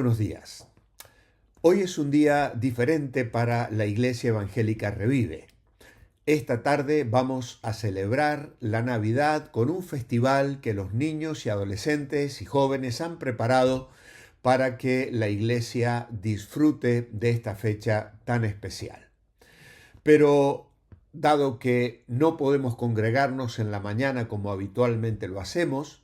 buenos días. Hoy es un día diferente para la Iglesia Evangélica Revive. Esta tarde vamos a celebrar la Navidad con un festival que los niños y adolescentes y jóvenes han preparado para que la Iglesia disfrute de esta fecha tan especial. Pero dado que no podemos congregarnos en la mañana como habitualmente lo hacemos,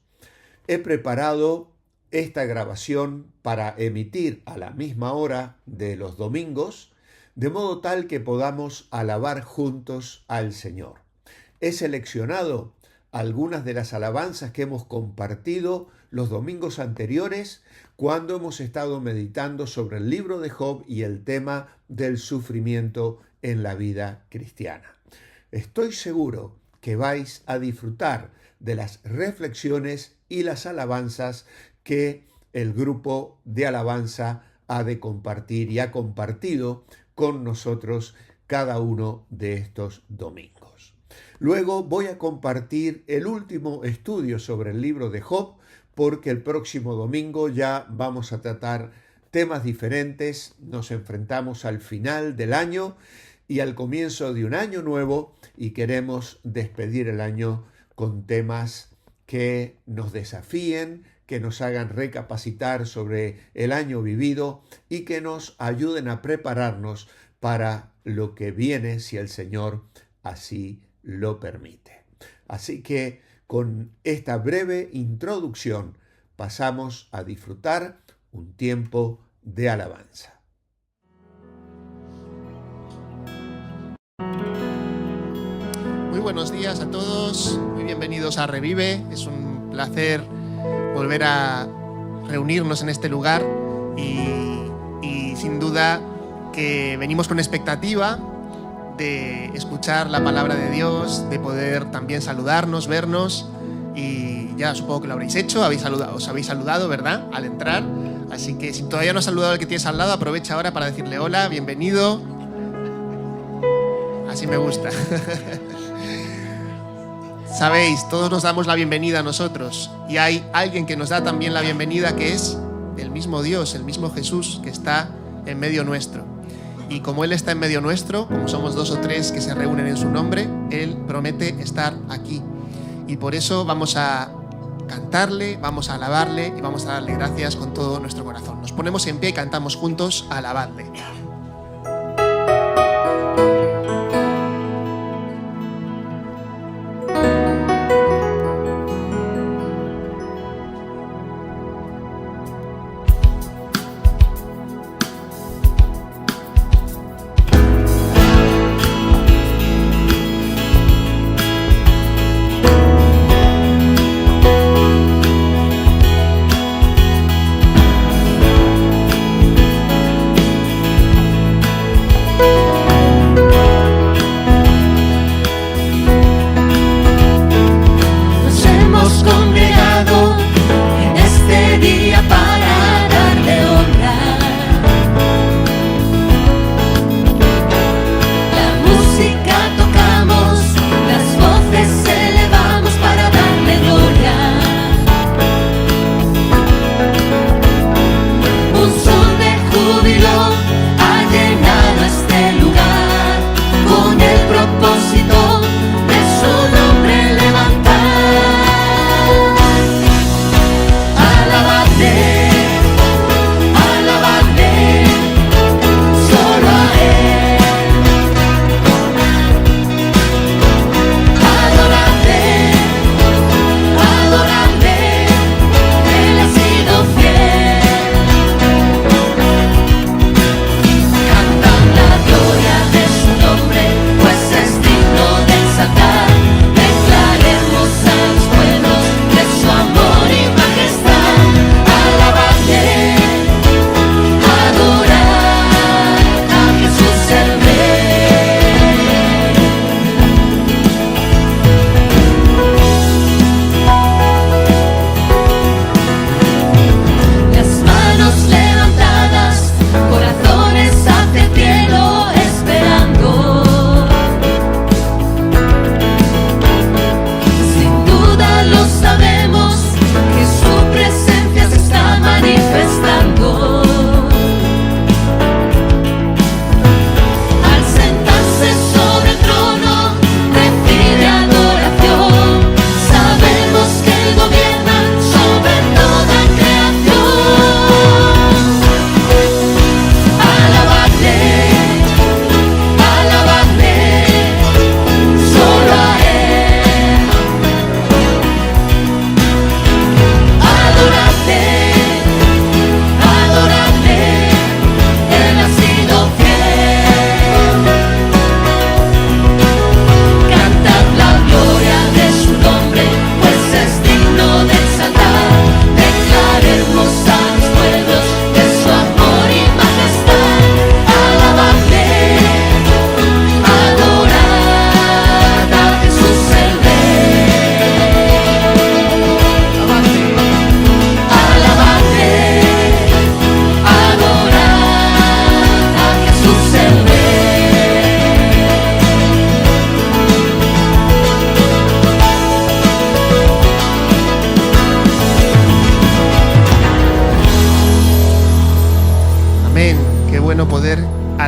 he preparado esta grabación para emitir a la misma hora de los domingos, de modo tal que podamos alabar juntos al Señor. He seleccionado algunas de las alabanzas que hemos compartido los domingos anteriores cuando hemos estado meditando sobre el libro de Job y el tema del sufrimiento en la vida cristiana. Estoy seguro que vais a disfrutar de las reflexiones y las alabanzas que el grupo de alabanza ha de compartir y ha compartido con nosotros cada uno de estos domingos. Luego voy a compartir el último estudio sobre el libro de Job, porque el próximo domingo ya vamos a tratar temas diferentes. Nos enfrentamos al final del año y al comienzo de un año nuevo y queremos despedir el año con temas que nos desafíen, que nos hagan recapacitar sobre el año vivido y que nos ayuden a prepararnos para lo que viene si el Señor así lo permite. Así que con esta breve introducción pasamos a disfrutar un tiempo de alabanza. Muy buenos días a todos, muy bienvenidos a Revive. Es un placer volver a reunirnos en este lugar y sin duda que venimos con expectativa de escuchar la palabra de Dios, de poder también saludarnos, vernos, y ya supongo que lo habréis hecho, os habéis saludado, ¿verdad?, al entrar. Así que si todavía no has saludado al que tienes al lado, aprovecha ahora para decirle hola, bienvenido. Así me gusta. Sabéis, todos nos damos la bienvenida a nosotros y hay alguien que nos da también la bienvenida, que es el mismo Dios, el mismo Jesús, que está en medio nuestro. Y como Él está en medio nuestro, como somos dos o tres que se reúnen en su nombre, Él promete estar aquí. Y por eso vamos a cantarle, vamos a alabarle y vamos a darle gracias con todo nuestro corazón. Nos ponemos en pie y cantamos juntos a alabarle.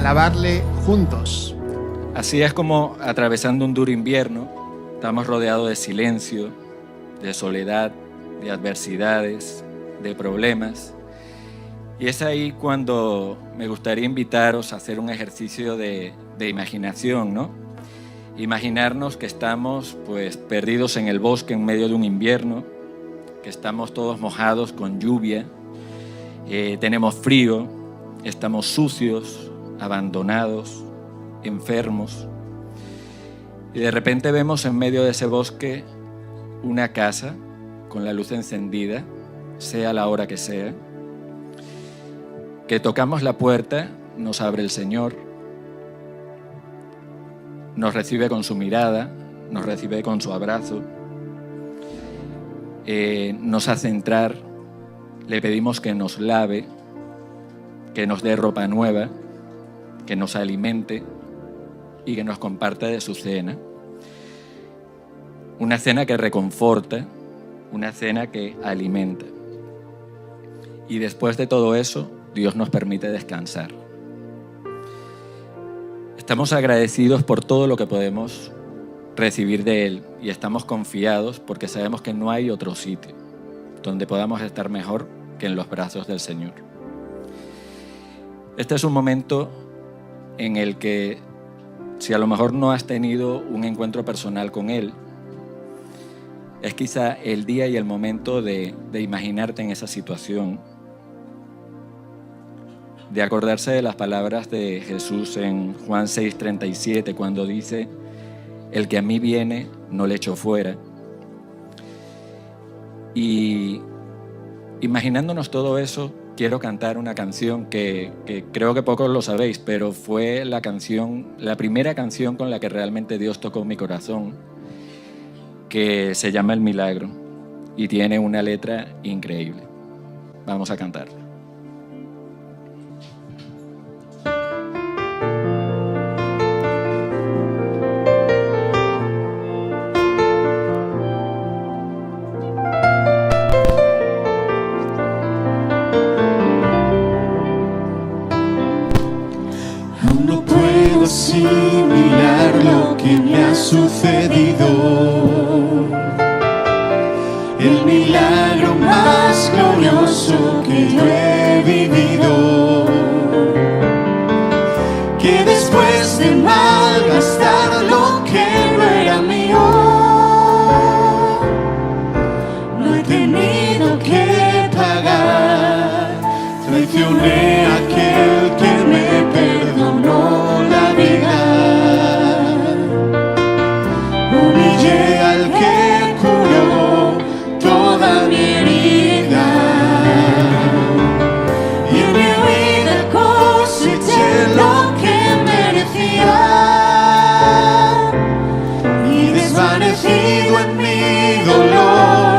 alabarle juntos. Así es como, atravesando un duro invierno, estamos rodeados de silencio, de soledad, de adversidades, de problemas. Y es ahí cuando me gustaría invitaros a hacer un ejercicio de imaginación, ¿no? Imaginarnos que estamos pues perdidos en el bosque en medio de un invierno, que estamos todos mojados con lluvia, tenemos frío, estamos sucios, abandonados, enfermos. Y de repente vemos en medio de ese bosque una casa con la luz encendida, sea la hora que sea, que tocamos la puerta, nos abre el Señor, nos recibe con su mirada, nos recibe con su abrazo, nos hace entrar, le pedimos que nos lave, que nos dé ropa nueva, que nos alimente y que nos comparta de su cena. Una cena que reconforta, una cena que alimenta. Y después de todo eso, Dios nos permite descansar. Estamos agradecidos por todo lo que podemos recibir de Él y estamos confiados porque sabemos que no hay otro sitio donde podamos estar mejor que en los brazos del Señor. Este es un momento en el que, si a lo mejor no has tenido un encuentro personal con Él, es quizá el día y el momento de imaginarte en esa situación, de acordarse de las palabras de Jesús en Juan 6:37, cuando dice: el que a mí viene, no le echo fuera. Y imaginándonos todo eso, quiero cantar una canción que creo que pocos lo sabéis, pero fue la primera canción con la que realmente Dios tocó mi corazón, que se llama El Milagro y tiene una letra increíble. Vamos a cantarla. Asimilar lo que me ha sucedido, el milagro más glorioso que yo he vivido, que después de malgastar lo que no era mío, no he tenido que pagar. Traicioné a aquel que me perdonó, humillé al que curó toda mi herida, y en mi huida coseché lo que merecía, y desvanecido en mi dolor,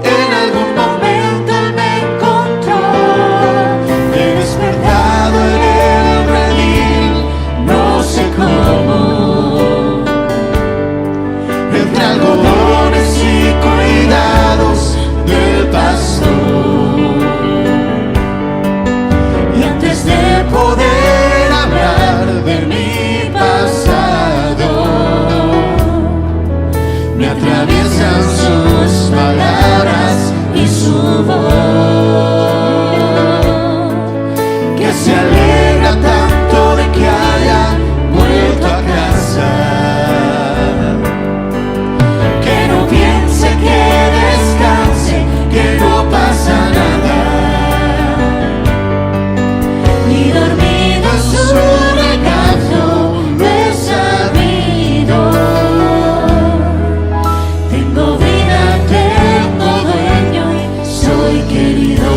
en algún momento Él me encontró. He despertado en el redil, no sé cómo, entre algodones y cuidados del pastor, y antes de poder hablar de mi pasado, me atraviesan sus palabras y su voz, que se alegra tanto de que haya vuelto a casa. Que descanse, que no pasa nada, y dormido en su regazo lo he sabido. Tengo vida, tengo dueño y soy querido.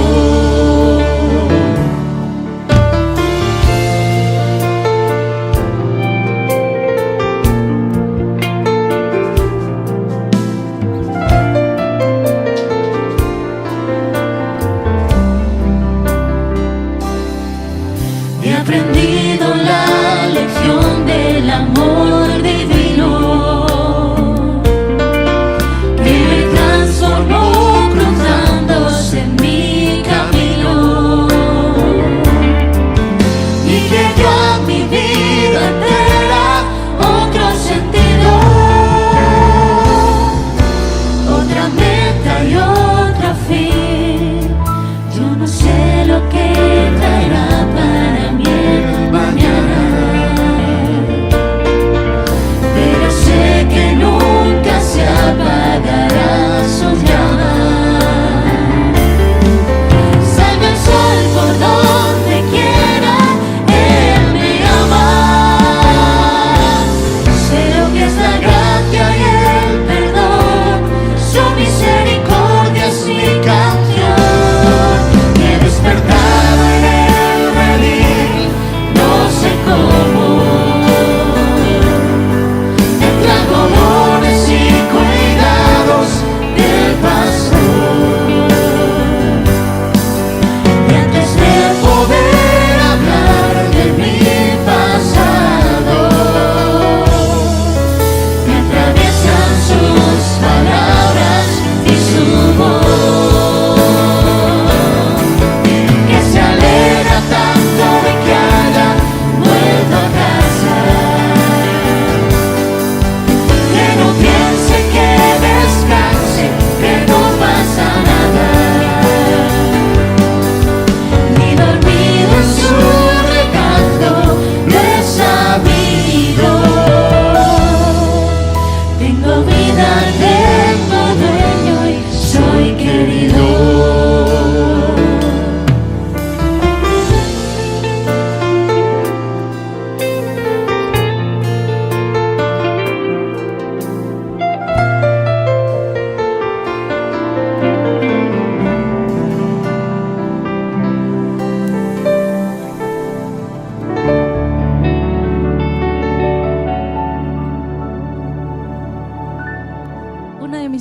Tengo vida, tengo dueño y soy querido.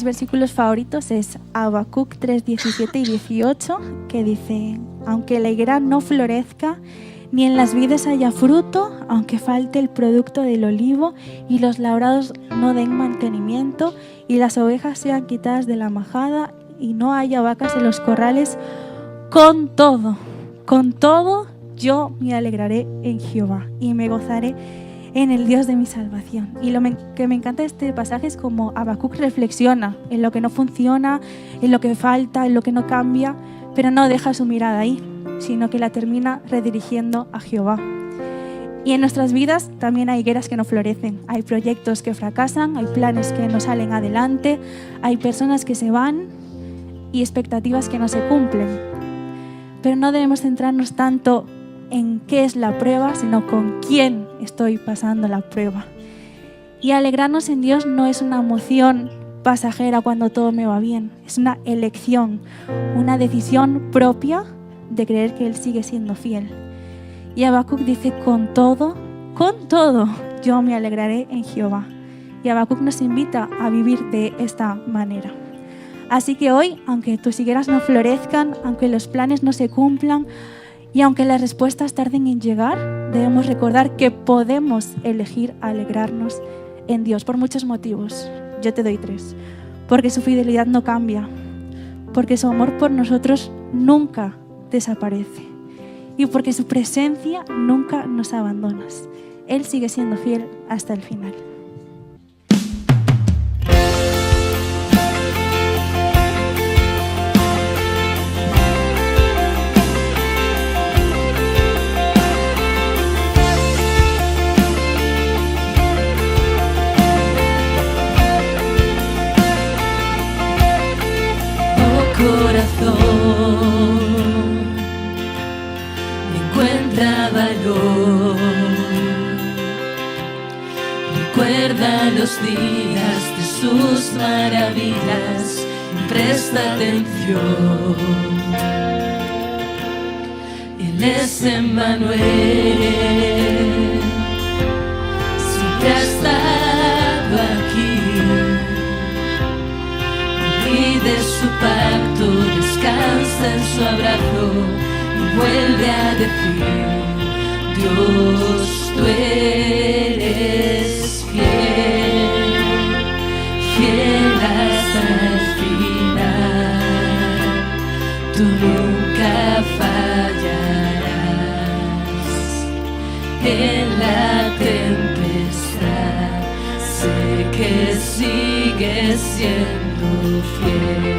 Versículos favoritos es Habacuc 3, 17 y 18, que dice: aunque la higuera no florezca, ni en las vides haya fruto, aunque falte el producto del olivo, y los labrados no den mantenimiento, y las ovejas sean quitadas de la majada, y no haya vacas en los corrales, con todo, yo me alegraré en Jehová, y me gozaré en el Dios de mi salvación. Y lo que me encanta de este pasaje es como Habacuc reflexiona en lo que no funciona, en lo que falta, en lo que no cambia, pero no deja su mirada ahí, sino que la termina redirigiendo a Jehová. Y en nuestras vidas también hay higueras que no florecen, hay proyectos que fracasan, hay planes que no salen adelante, hay personas que se van y expectativas que no se cumplen. Pero no debemos centrarnos tanto en qué es la prueba, sino con quién estoy pasando la prueba. Y alegrarnos en Dios no es una emoción pasajera cuando todo me va bien, es una elección, una decisión propia de creer que Él sigue siendo fiel. Y Habacuc dice: con todo, yo me alegraré en Jehová. Y Habacuc nos invita a vivir de esta manera. Así que hoy, aunque tus higueras no florezcan, aunque los planes no se cumplan, y aunque las respuestas tarden en llegar, debemos recordar que podemos elegir alegrarnos en Dios por muchos motivos. Yo te doy 3. Porque su fidelidad no cambia, porque su amor por nosotros nunca desaparece y porque su presencia nunca nos abandona. Él sigue siendo fiel hasta el final. Corazón, encuentra valor, recuerda los días de sus maravillas y presta atención. Él es Emmanuel, siempre ha estado aquí. Y de su pacto descansa en su abrazo y vuelve a decir: Dios, tú eres fiel, fiel hasta el final, tú nunca fallarás. En la tempestad sé que sigues siendo fiel.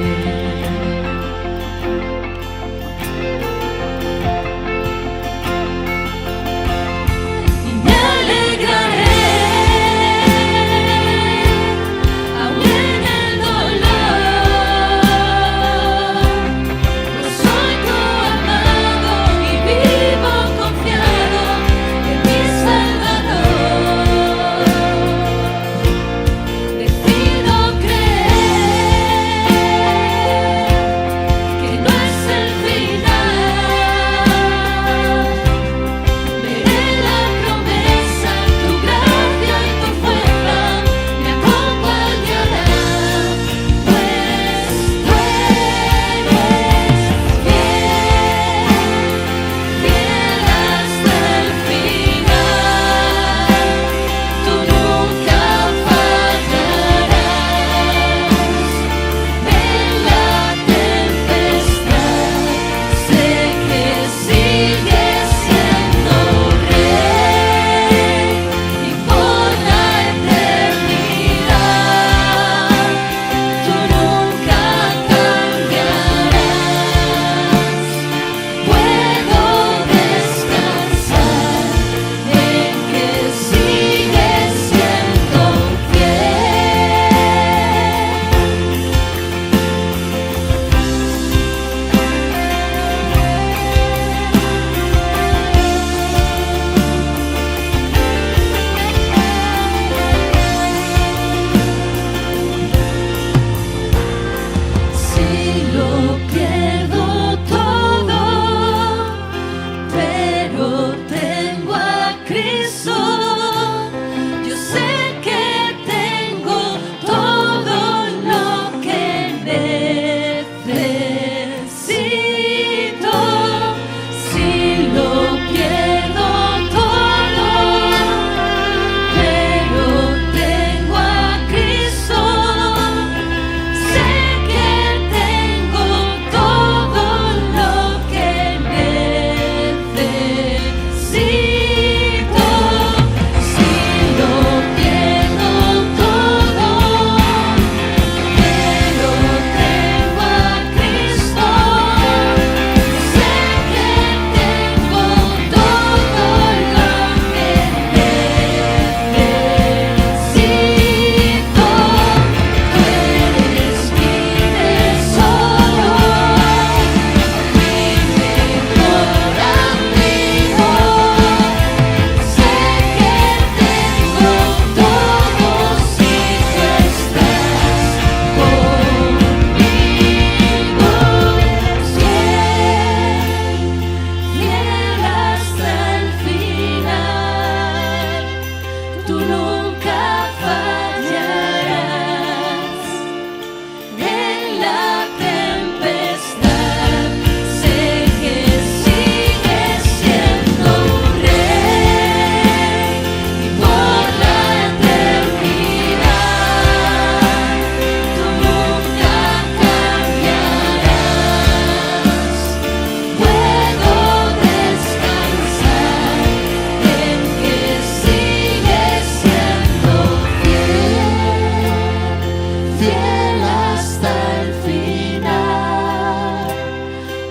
fiel hasta el final.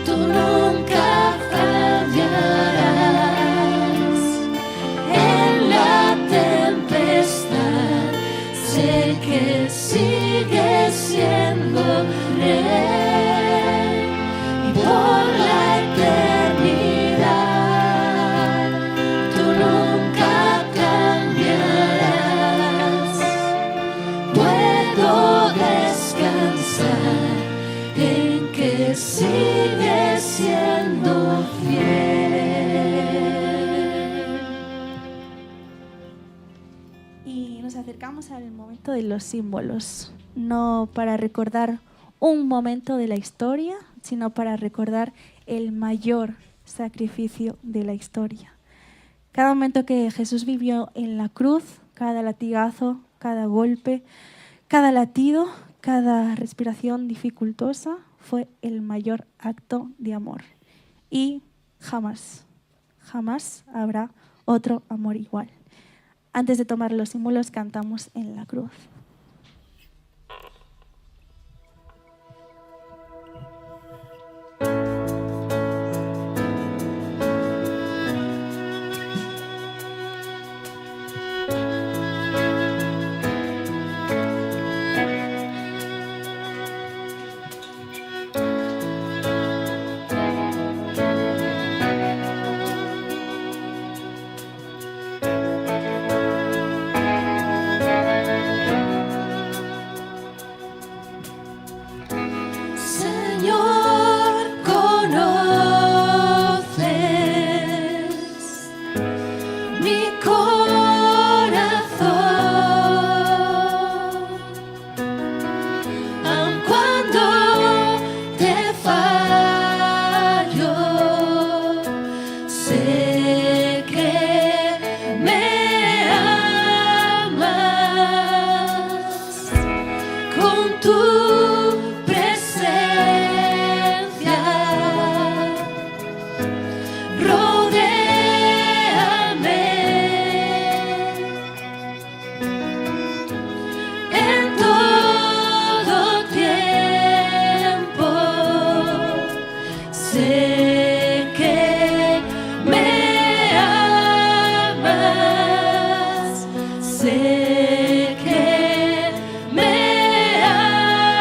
Tú nunca fallarás. En la tempestad sé que sigues siendo rey. Y por la eternidad tú nunca cambiarás. Puedo descansar en que sigues siendo fiel. Y nos acercamos al momento de los símbolos, no para recordar un momento de la historia, sino para recordar el mayor sacrificio de la historia. Cada momento que Jesús vivió en la cruz, cada latigazo, cada golpe, cada latido, cada respiración dificultosa fue el mayor acto de amor. Y jamás, jamás habrá otro amor igual. Antes de tomar los símbolos, cantamos en la cruz. Señor, conoces mi corazón, aun cuando te fallo, sé que me amas con tu presencia. Rodéame en todo tiempo. Sé que me amas. Sé que me amas.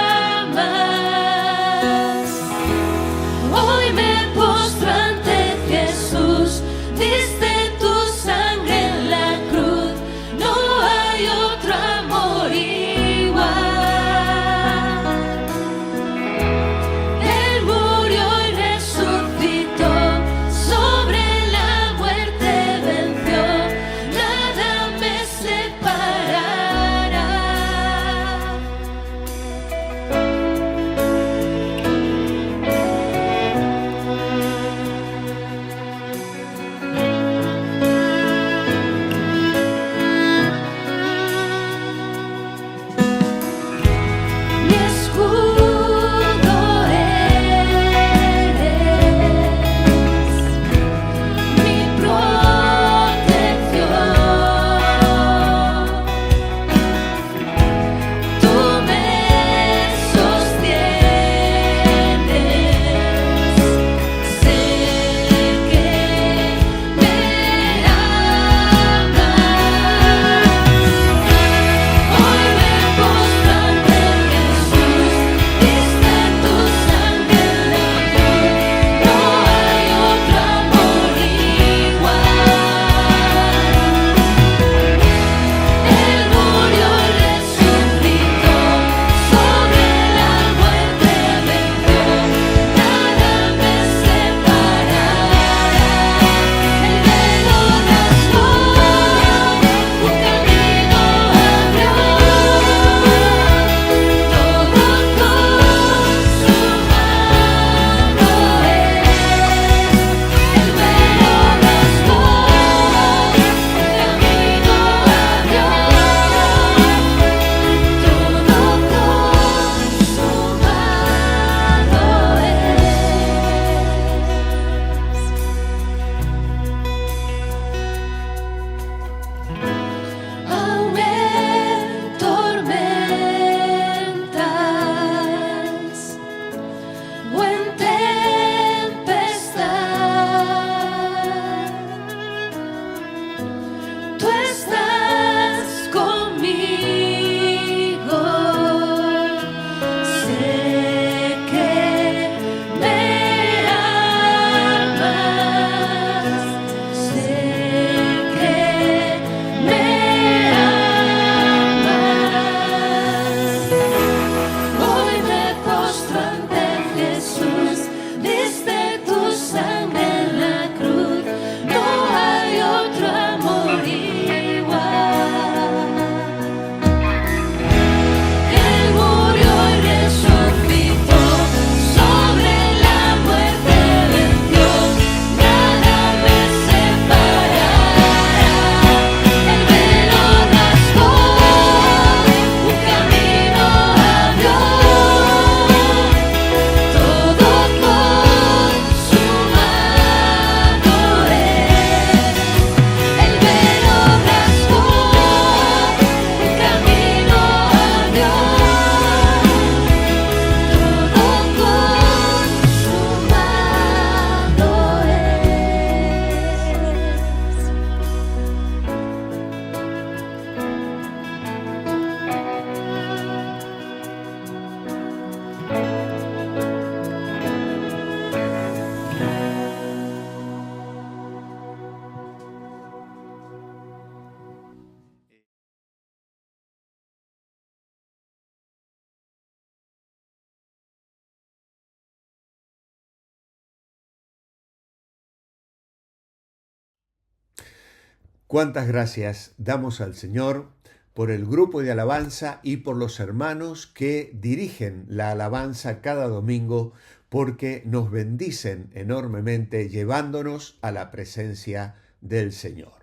Cuántas gracias damos al Señor por el grupo de alabanza y por los hermanos que dirigen la alabanza cada domingo, porque nos bendicen enormemente llevándonos a la presencia del Señor.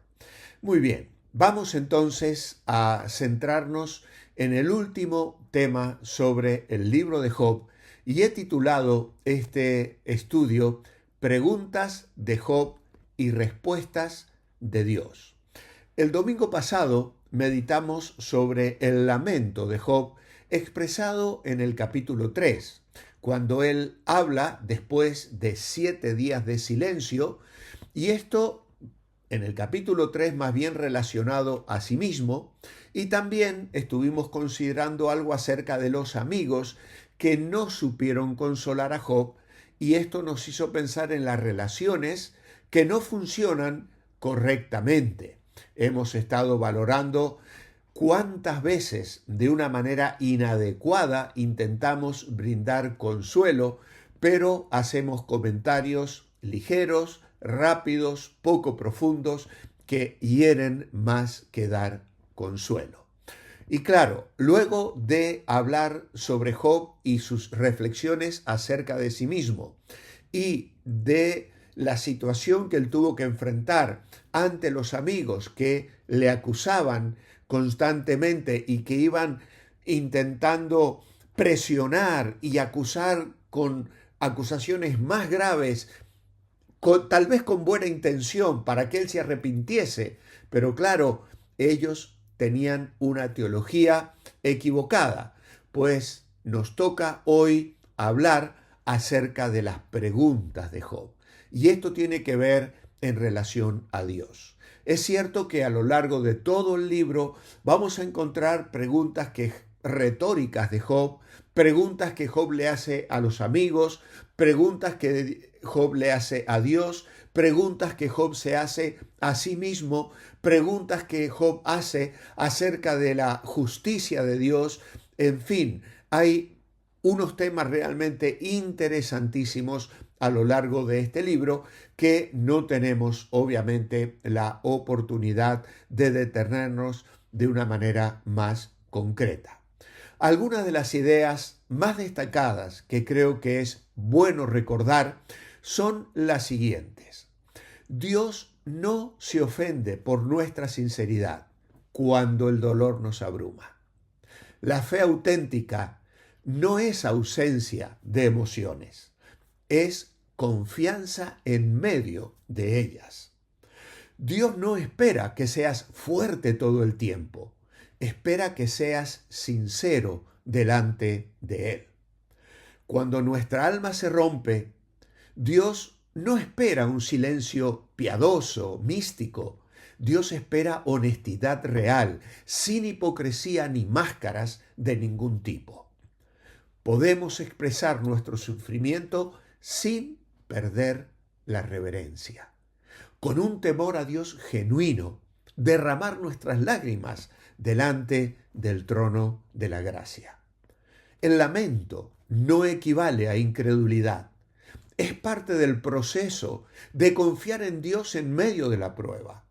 Muy bien, vamos entonces a centrarnos en el último tema sobre el libro de Job y he titulado este estudio Preguntas de Job y respuestas de Dios. El domingo pasado meditamos sobre el lamento de Job expresado en el capítulo 3, cuando él habla después de 7 días de silencio, y esto en el capítulo 3 más bien relacionado a sí mismo, y también estuvimos considerando algo acerca de los amigos que no supieron consolar a Job, y esto nos hizo pensar en las relaciones que no funcionan correctamente. Hemos estado valorando cuántas veces de una manera inadecuada intentamos brindar consuelo, pero hacemos comentarios ligeros, rápidos, poco profundos, que hieren más que dar consuelo. Y claro, luego de hablar sobre Job y sus reflexiones acerca de sí mismo y de la situación que él tuvo que enfrentar ante los amigos que le acusaban constantemente y que iban intentando presionar y acusar con acusaciones más graves, tal vez con buena intención para que él se arrepintiese, pero claro, ellos tenían una teología equivocada, pues nos toca hoy hablar acerca de las preguntas de Job. Y esto tiene que ver en relación a Dios. Es cierto que a lo largo de todo el libro vamos a encontrar preguntas retóricas de Job, preguntas que Job le hace a los amigos, preguntas que Job le hace a Dios, preguntas que Job se hace a sí mismo, preguntas que Job hace acerca de la justicia de Dios. En fin, hay unos temas realmente interesantísimos a lo largo de este libro que no tenemos obviamente la oportunidad de detenernos de una manera más concreta. Algunas de las ideas más destacadas que creo que es bueno recordar son las siguientes. Dios no se ofende por nuestra sinceridad cuando el dolor nos abruma. La fe auténtica no es ausencia de emociones, es confianza en medio de ellas. Dios no espera que seas fuerte todo el tiempo, espera que seas sincero delante de Él. Cuando nuestra alma se rompe, Dios no espera un silencio piadoso, místico. Dios espera honestidad real, sin hipocresía ni máscaras de ningún tipo. Podemos expresar nuestro sufrimiento sin perder la reverencia. Con un temor a Dios genuino, derramar nuestras lágrimas delante del trono de la gracia. El lamento no equivale a incredulidad. Es parte del proceso de confiar en Dios en medio de la prueba.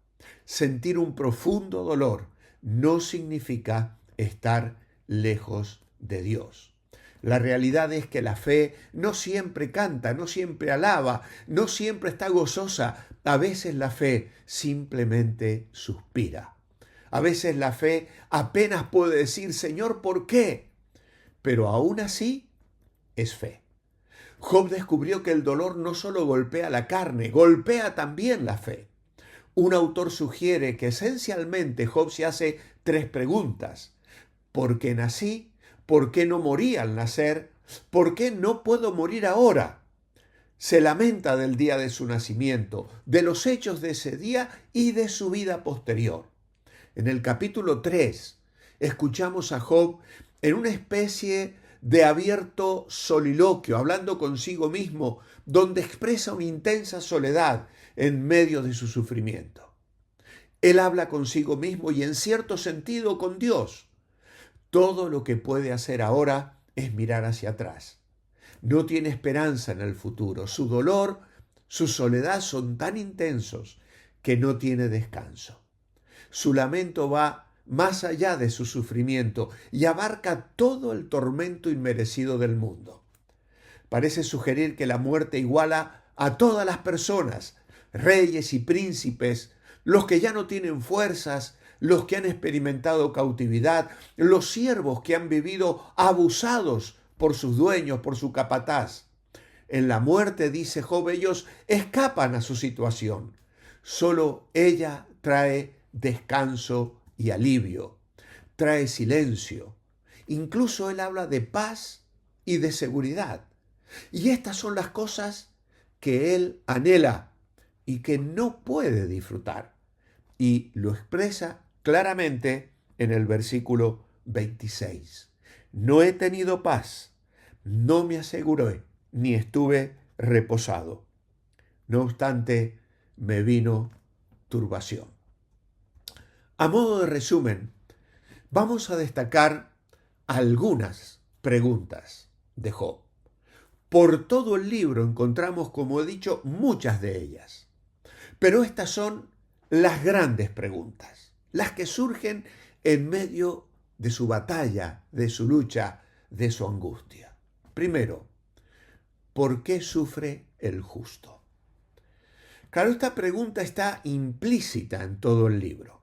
Sentir un profundo dolor no significa estar lejos de Dios. La realidad es que la fe no siempre canta, no siempre alaba, no siempre está gozosa. A veces la fe simplemente suspira. A veces la fe apenas puede decir, Señor, ¿por qué? Pero aún así es fe. Job descubrió que el dolor no solo golpea la carne, golpea también la fe. Un autor sugiere que esencialmente Job se hace 3 preguntas. ¿Por qué nací? ¿Por qué no morí al nacer? ¿Por qué no puedo morir ahora? Se lamenta del día de su nacimiento, de los hechos de ese día y de su vida posterior. En el capítulo 3 escuchamos a Job en una especie de abierto soliloquio, hablando consigo mismo, donde expresa una intensa soledad en medio de su sufrimiento. Él habla consigo mismo y en cierto sentido con Dios. Todo lo que puede hacer ahora es mirar hacia atrás. No tiene esperanza en el futuro. Su dolor, su soledad son tan intensos que no tiene descanso. Su lamento va más allá de su sufrimiento y abarca todo el tormento inmerecido del mundo. Parece sugerir que la muerte iguala a todas las personas, reyes y príncipes, los que ya no tienen fuerzas, los que han experimentado cautividad, los siervos que han vivido abusados por sus dueños, por su capataz. En la muerte, dice Job, ellos escapan a su situación. Solo ella trae descanso y alivio, trae silencio. Incluso él habla de paz y de seguridad. Y estas son las cosas que él anhela y que no puede disfrutar. Y lo expresa claramente en el versículo 26. No he tenido paz, no me aseguré, ni estuve reposado. No obstante, me vino turbación. A modo de resumen, vamos a destacar algunas preguntas de Job. Por todo el libro encontramos, como he dicho, muchas de ellas. Pero estas son las grandes preguntas, las que surgen en medio de su batalla, de su lucha, de su angustia. Primero, ¿por qué sufre el justo? Claro, esta pregunta está implícita en todo el libro.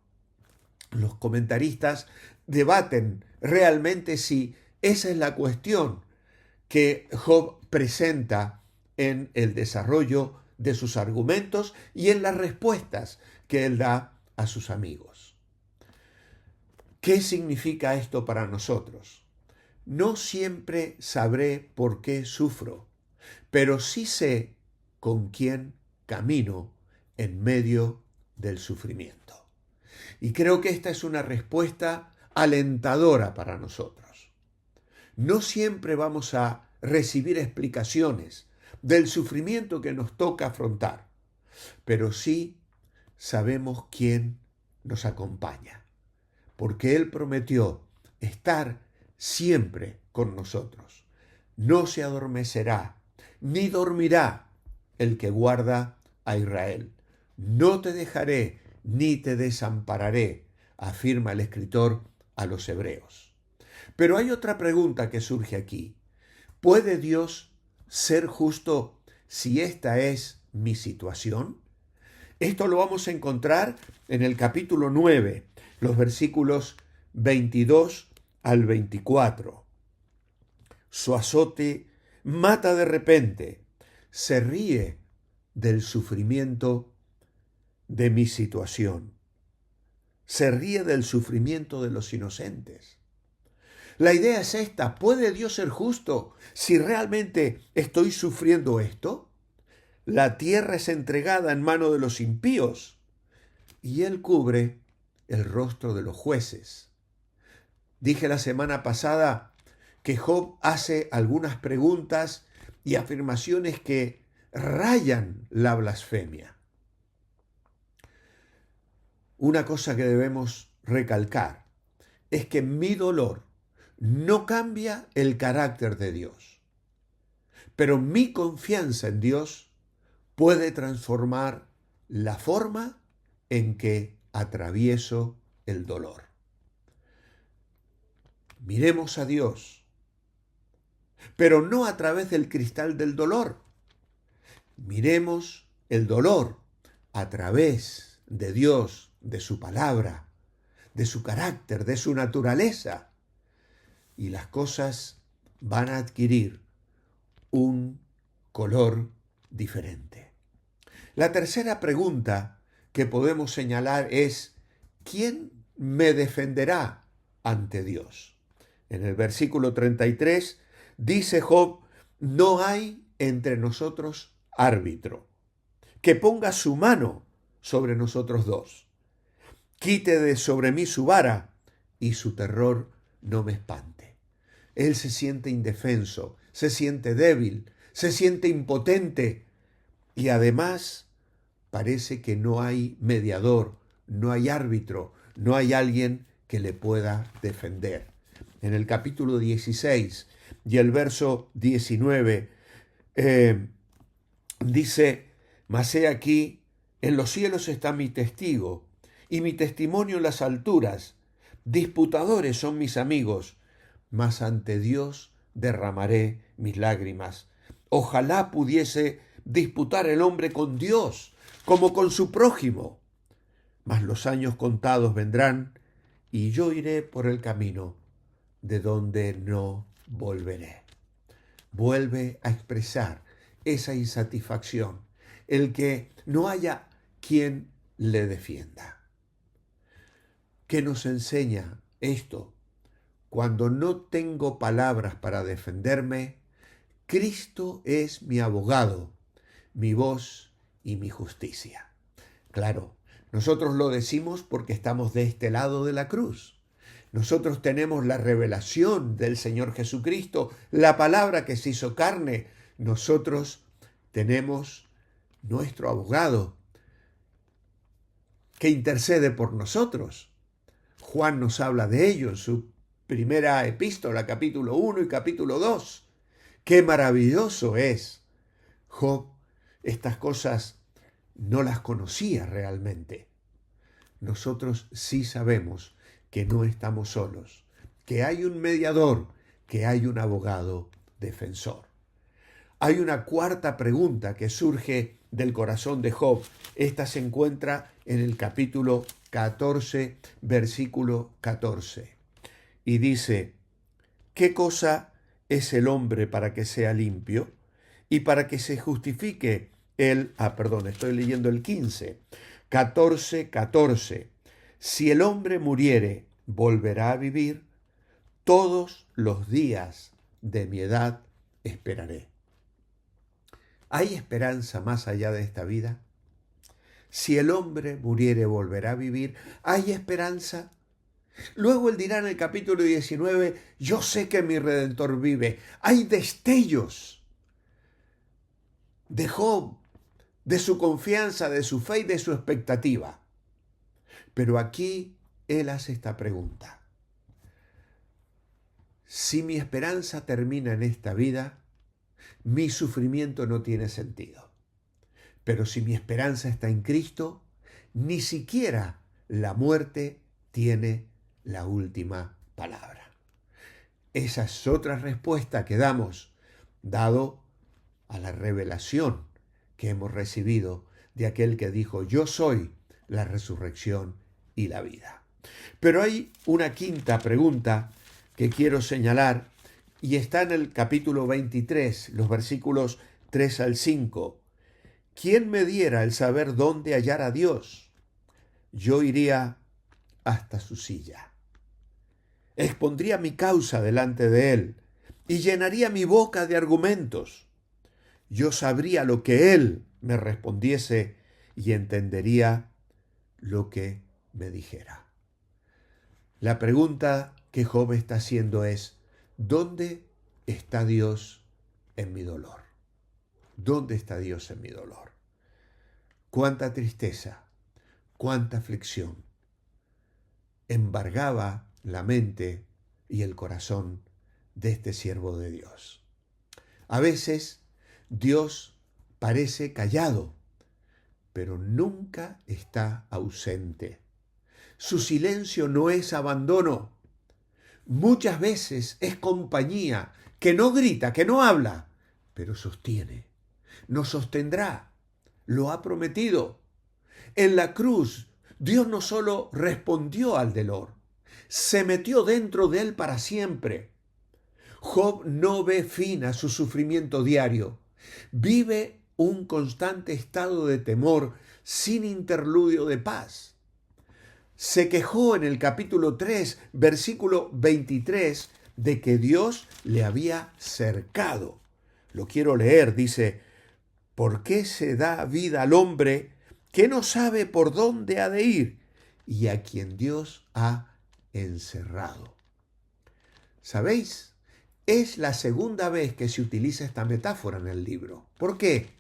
Los comentaristas debaten realmente si esa es la cuestión que Job presenta en el desarrollo de sus argumentos y en las respuestas que él da a sus amigos. ¿Qué significa esto para nosotros? No siempre sabré por qué sufro, pero sí sé con quién camino en medio del sufrimiento. Y creo que esta es una respuesta alentadora para nosotros. No siempre vamos a recibir explicaciones del sufrimiento que nos toca afrontar, pero sí sabemos quién nos acompaña, porque Él prometió estar siempre con nosotros. No se adormecerá, ni dormirá el que guarda a Israel. No te dejaré, ni te desampararé, afirma el escritor a los hebreos. Pero hay otra pregunta que surge aquí. ¿Puede Dios ser justo si esta es mi situación? Esto lo vamos a encontrar en el capítulo 9, los versículos 22 al 24. Su azote mata de repente, se ríe del sufrimiento de mi situación. Se ríe del sufrimiento de los inocentes. La idea es esta: ¿puede Dios ser justo si realmente estoy sufriendo esto? La tierra es entregada en mano de los impíos y Él cubre el rostro de los jueces. Dije la semana pasada que Job hace algunas preguntas y afirmaciones que rayan la blasfemia. Una cosa que debemos recalcar es que mi dolor no cambia el carácter de Dios, pero mi confianza en Dios puede transformar la forma en que atravieso el dolor. Miremos a Dios, pero no a través del cristal del dolor. Miremos el dolor a través de Dios, de su palabra, de su carácter, de su naturaleza, y las cosas van a adquirir un color diferente. La tercera pregunta que podemos señalar es: ¿quién me defenderá ante Dios? En el versículo 33 dice Job: no hay entre nosotros árbitro que ponga su mano sobre nosotros dos. Quite de sobre mí su vara y su terror no me espante. Él se siente indefenso, se siente débil, se siente impotente y además parece que no hay mediador, no hay árbitro, no hay alguien que le pueda defender. En el capítulo 16 y el verso 19 dice: mas he aquí, en los cielos está mi testigo, y mi testimonio en las alturas. Disputadores son mis amigos, mas ante Dios derramaré mis lágrimas. Ojalá pudiese disputar el hombre con Dios, como con su prójimo. Mas los años contados vendrán, y yo iré por el camino de donde no volveré. Vuelve a expresar esa insatisfacción, el que no haya quien le defienda. ¿Qué nos enseña esto? Cuando no tengo palabras para defenderme, Cristo es mi abogado, mi voz y mi justicia. Claro, nosotros lo decimos porque estamos de este lado de la cruz. Nosotros tenemos la revelación del Señor Jesucristo, la palabra que se hizo carne. Nosotros tenemos nuestro abogado que intercede por nosotros. Juan nos habla de ello en su primera epístola, capítulo 1 y capítulo 2. ¡Qué maravilloso es! Job estas cosas no las conocía realmente. Nosotros sí sabemos que no estamos solos, que hay un mediador, que hay un abogado defensor. Hay una cuarta pregunta que surge del corazón de Job. Esta se encuentra en el capítulo 14, versículo 14. Y dice, ¿qué cosa es el hombre para que sea limpio y para que se justifique él? Estoy leyendo el 15. 14. Si el hombre muriere, volverá a vivir. Todos los días de mi edad esperaré. ¿Hay esperanza más allá de esta vida? Si el hombre muriere, volverá a vivir. ¿Hay esperanza? Luego él dirá en el capítulo 19, yo sé que mi Redentor vive. Hay destellos de Job, de su confianza, de su fe y de su expectativa. Pero aquí él hace esta pregunta. Si mi esperanza termina en esta vida, mi sufrimiento no tiene sentido. Pero si mi esperanza está en Cristo, ni siquiera la muerte tiene la última palabra. Esa es otra respuesta que damos, dado a la revelación que hemos recibido de aquel que dijo, yo soy la resurrección y la vida. Pero hay una quinta pregunta que quiero señalar y está en el capítulo 23, los versículos 3 al 5. ¿Quién me diera el saber dónde hallar a Dios? Yo iría hasta su silla. Expondría mi causa delante de él y llenaría mi boca de argumentos. Yo sabría lo que él me respondiese y entendería lo que me dijera. La pregunta que Job está haciendo es, ¿dónde está Dios en mi dolor? ¿Dónde está Dios en mi dolor? Cuánta tristeza, cuánta aflicción embargaba la mente y el corazón de este siervo de Dios. A veces Dios parece callado, pero nunca está ausente. Su silencio no es abandono. Muchas veces es compañía que no grita, que no habla, pero sostiene, nos sostendrá, lo ha prometido. En la cruz, Dios no solo respondió al dolor, se metió dentro de él para siempre. Job no ve fin a su sufrimiento diario. Vive un constante estado de temor sin interludio de paz. Se quejó en el capítulo 3, versículo 23, de que Dios le había cercado. Lo quiero leer, dice, ¿por qué se da vida al hombre que no sabe por dónde ha de ir y a quien Dios ha encerrado? ¿Sabéis? Es la segunda vez que se utiliza esta metáfora en el libro. ¿Por qué?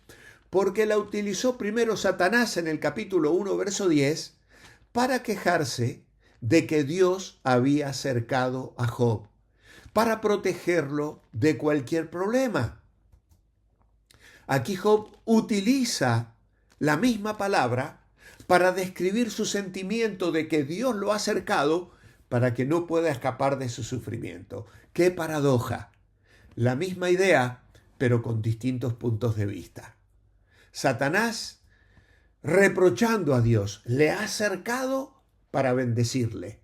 Porque la utilizó primero Satanás en el capítulo 1, verso 10, para quejarse de que Dios había cercado a Job, para protegerlo de cualquier problema. Aquí Job utiliza la misma palabra para describir su sentimiento de que Dios lo ha cercado para que no pueda escapar de su sufrimiento. ¡Qué paradoja! La misma idea, pero con distintos puntos de vista. Satanás, reprochando a Dios, le ha cercado para bendecirle.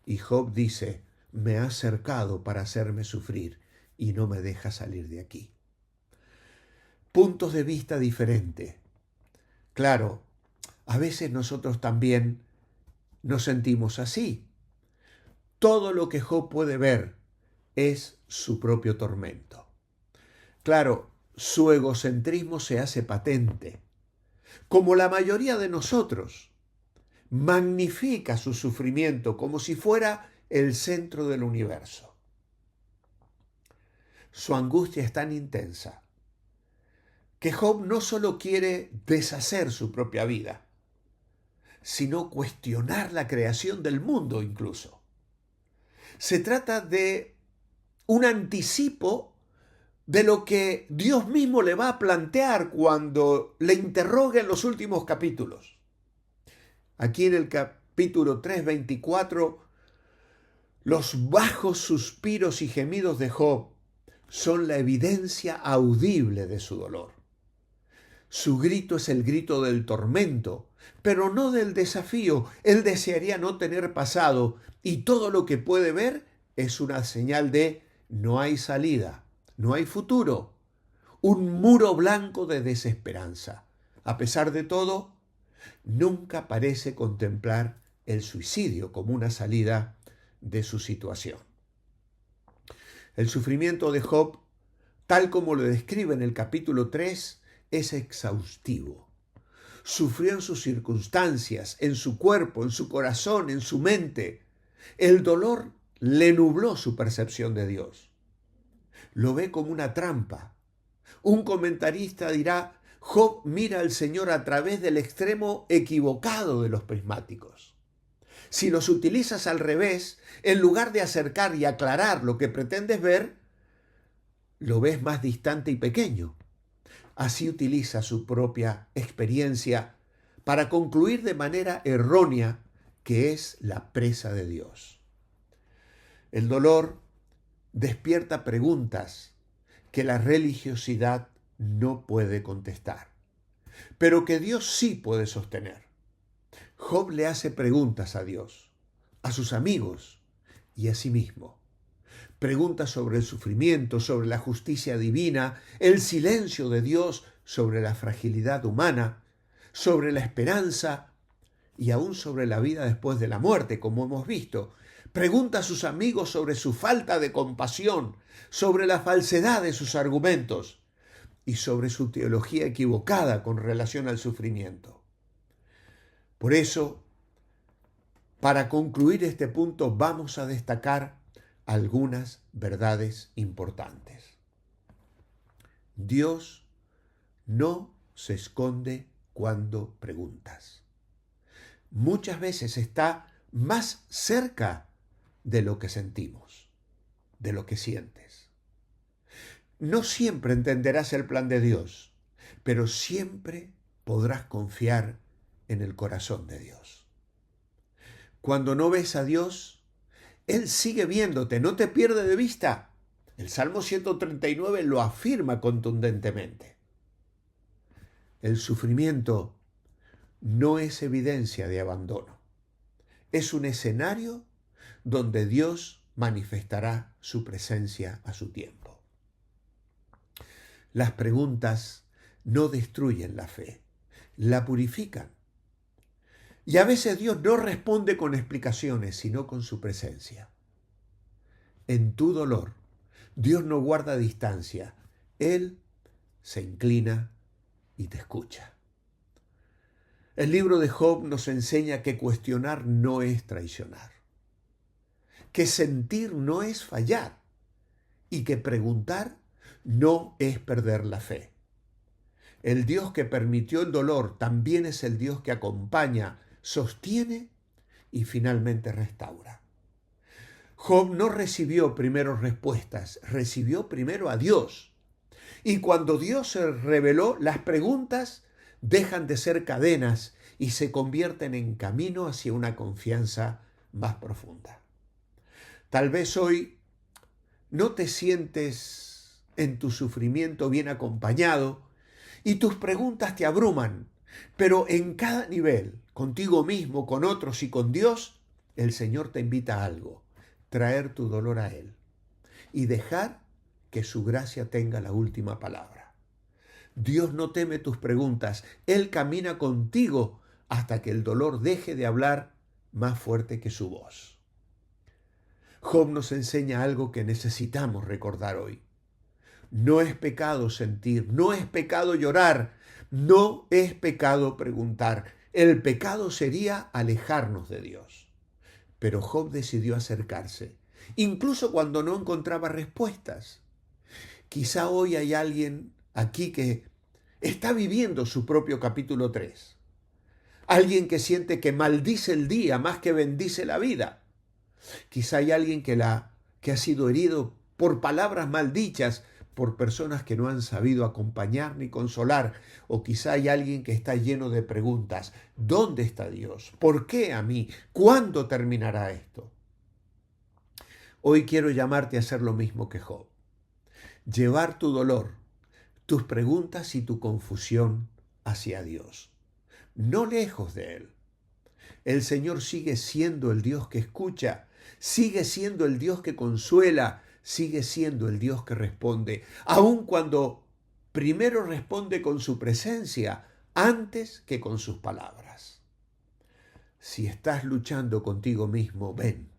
Y Job dice, me ha cercado para hacerme sufrir y no me deja salir de aquí. Puntos de vista diferentes. Claro, a veces nosotros también nos sentimos así. Todo lo que Job puede ver es su propio tormento. Claro, su egocentrismo se hace patente. Como la mayoría de nosotros, magnifica su sufrimiento como si fuera el centro del universo. Su angustia es tan intensa que Job no solo quiere deshacer su propia vida, sino cuestionar la creación del mundo incluso. Se trata de un anticipo de lo que Dios mismo le va a plantear cuando le interrogue en los últimos capítulos. Aquí en el capítulo 3:24, los bajos suspiros y gemidos de Job son la evidencia audible de su dolor. Su grito es el grito del tormento, pero no del desafío. Él desearía no tener pasado y todo lo que puede ver es una señal de no hay salida, no hay futuro, un muro blanco de desesperanza. A pesar de todo, nunca parece contemplar el suicidio como una salida de su situación. El sufrimiento de Job, tal como lo describe en el capítulo 3, es exhaustivo. Sufrió en sus circunstancias, en su cuerpo, en su corazón, en su mente. El dolor le nubló su percepción de Dios. Lo ve como una trampa. Un comentarista dirá, Job mira al Señor a través del extremo equivocado de los prismáticos. Si los utilizas al revés, en lugar de acercar y aclarar lo que pretendes ver, lo ves más distante y pequeño. Así utiliza su propia experiencia para concluir de manera errónea que es la presa de Dios. El dolor despierta preguntas que la religiosidad no puede contestar, pero que Dios sí puede sostener. Job le hace preguntas a Dios, a sus amigos y a sí mismo. Preguntas sobre el sufrimiento, sobre la justicia divina, el silencio de Dios, sobre la fragilidad humana, sobre la esperanza y aún sobre la vida después de la muerte, como hemos visto. Pregunta a sus amigos sobre su falta de compasión, sobre la falsedad de sus argumentos y sobre su teología equivocada con relación al sufrimiento. Por eso, para concluir este punto, vamos a destacar algunas verdades importantes. Dios no se esconde cuando preguntas. Muchas veces está más cerca de lo que sentimos, de lo que sientes. No siempre entenderás el plan de Dios, pero siempre podrás confiar en el corazón de Dios. Cuando no ves a Dios, Él sigue viéndote, no te pierde de vista. El Salmo 139 lo afirma contundentemente. El sufrimiento no es evidencia de abandono. Es un escenario donde Dios manifestará su presencia a su tiempo. Las preguntas no destruyen la fe, la purifican. Y a veces Dios no responde con explicaciones, sino con su presencia. En tu dolor, Dios no guarda distancia. Él se inclina y te escucha. El libro de Job nos enseña que cuestionar no es traicionar, que sentir no es fallar y que preguntar no es perder la fe. El Dios que permitió el dolor también es el Dios que acompaña, sostiene y finalmente restaura. Job no recibió primero respuestas, recibió primero a Dios. Y cuando Dios se reveló, las preguntas dejan de ser cadenas y se convierten en camino hacia una confianza más profunda. Tal vez hoy no te sientes en tu sufrimiento bien acompañado y tus preguntas te abruman, pero en cada nivel, contigo mismo, con otros y con Dios, el Señor te invita a algo: traer tu dolor a Él y dejar que su gracia tenga la última palabra. Dios no teme tus preguntas, Él camina contigo hasta que el dolor deje de hablar más fuerte que su voz. Job nos enseña algo que necesitamos recordar hoy. No es pecado sentir, no es pecado llorar, no es pecado preguntar. El pecado sería alejarnos de Dios. Pero Job decidió acercarse, incluso cuando no encontraba respuestas. Quizá hoy hay alguien aquí que está viviendo su propio capítulo 3. Alguien que siente que maldice el día más que bendice la vida. Quizá hay alguien que ha sido herido por palabras maldichas, por personas que no han sabido acompañar ni consolar. O quizá hay alguien que está lleno de preguntas. ¿Dónde está Dios? ¿Por qué a mí? ¿Cuándo terminará esto? Hoy quiero llamarte a hacer lo mismo que Job. Llevar tu dolor, tus preguntas y tu confusión hacia Dios, no lejos de Él. El Señor sigue siendo el Dios que escucha, sigue siendo el Dios que consuela, sigue siendo el Dios que responde, aun cuando primero responde con su presencia antes que con sus palabras. Si estás luchando contigo mismo, ven.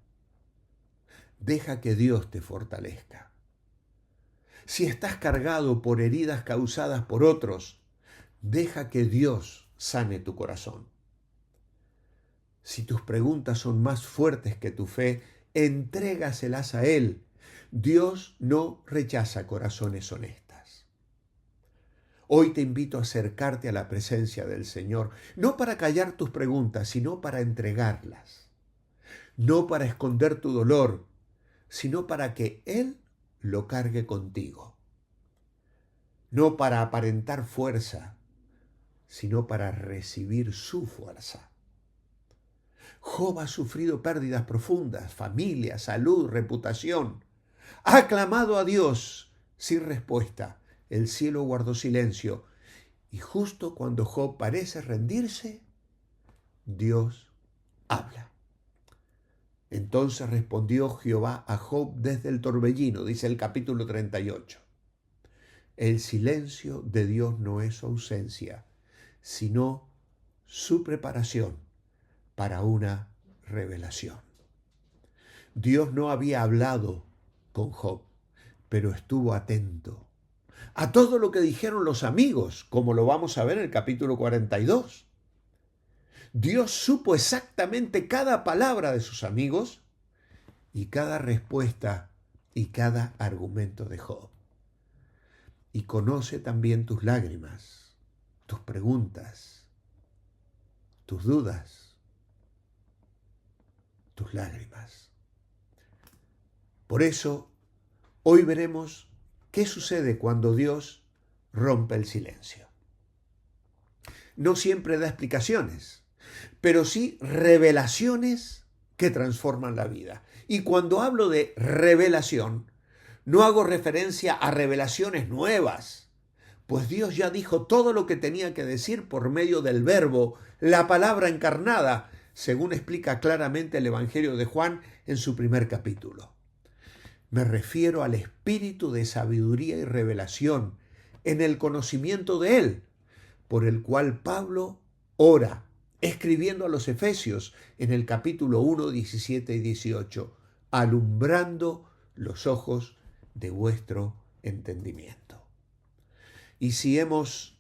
Deja que Dios te fortalezca. Si estás cargado por heridas causadas por otros, deja que Dios sane tu corazón. Si tus preguntas son más fuertes que tu fe, entrégaselas a Él. Dios no rechaza corazones honestas. Hoy te invito a acercarte a la presencia del Señor, no para callar tus preguntas, sino para entregarlas. No para esconder tu dolor, sino para que Él lo cargue contigo. No para aparentar fuerza, sino para recibir su fuerza. Job ha sufrido pérdidas profundas, familia, salud, reputación. Ha clamado a Dios sin respuesta. El cielo guardó silencio. Y justo cuando Job parece rendirse, Dios habla. Entonces respondió Jehová a Job desde el torbellino, dice el capítulo 38. El silencio de Dios no es su ausencia, sino su preparación para una revelación. Dios no había hablado con Job, pero estuvo atento a todo lo que dijeron los amigos, como lo vamos a ver en el capítulo 42. Dios supo exactamente cada palabra de sus amigos y cada respuesta y cada argumento de Job. Y conoce también tus lágrimas, tus preguntas, tus dudas, tus lágrimas. Por eso, hoy veremos qué sucede cuando Dios rompe el silencio. No siempre da explicaciones, pero sí revelaciones que transforman la vida. Y cuando hablo de revelación, no hago referencia a revelaciones nuevas, pues Dios ya dijo todo lo que tenía que decir por medio del Verbo, la palabra encarnada, según explica claramente el Evangelio de Juan en su primer capítulo. Me refiero al espíritu de sabiduría y revelación en el conocimiento de Él, por el cual Pablo ora, escribiendo a los Efesios en el capítulo 1, 17 y 18, alumbrando los ojos de vuestro entendimiento. Y si hemos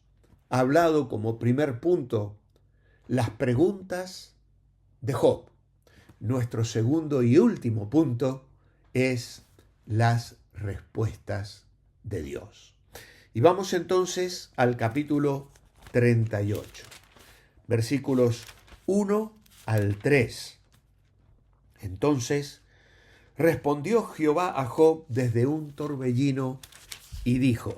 hablado como primer punto las preguntas de Job, nuestro segundo y último punto es las respuestas de Dios. Y vamos entonces al capítulo 38, versículos 1 al 3. Entonces respondió Jehová a Job desde un torbellino y dijo: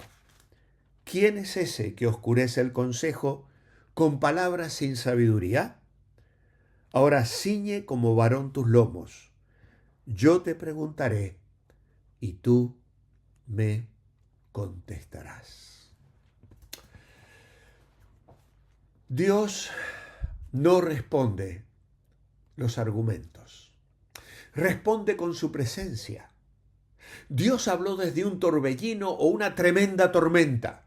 ¿Quién es ese que oscurece el consejo con palabras sin sabiduría? Ahora ciñe como varón tus lomos. Yo te preguntaré y tú me contestarás. Dios no responde los argumentos, responde con su presencia. Dios habló desde un torbellino o una tremenda tormenta.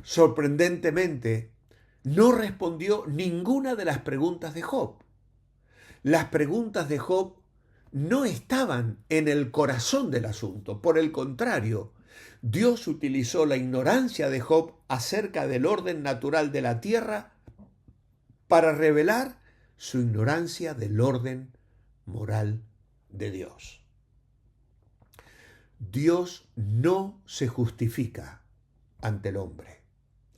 Sorprendentemente, no respondió ninguna de las preguntas de Job. Las preguntas de Job no estaban en el corazón del asunto. Por el contrario, Dios utilizó la ignorancia de Job acerca del orden natural de la tierra para revelar su ignorancia del orden moral de Dios. Dios no se justifica ante el hombre,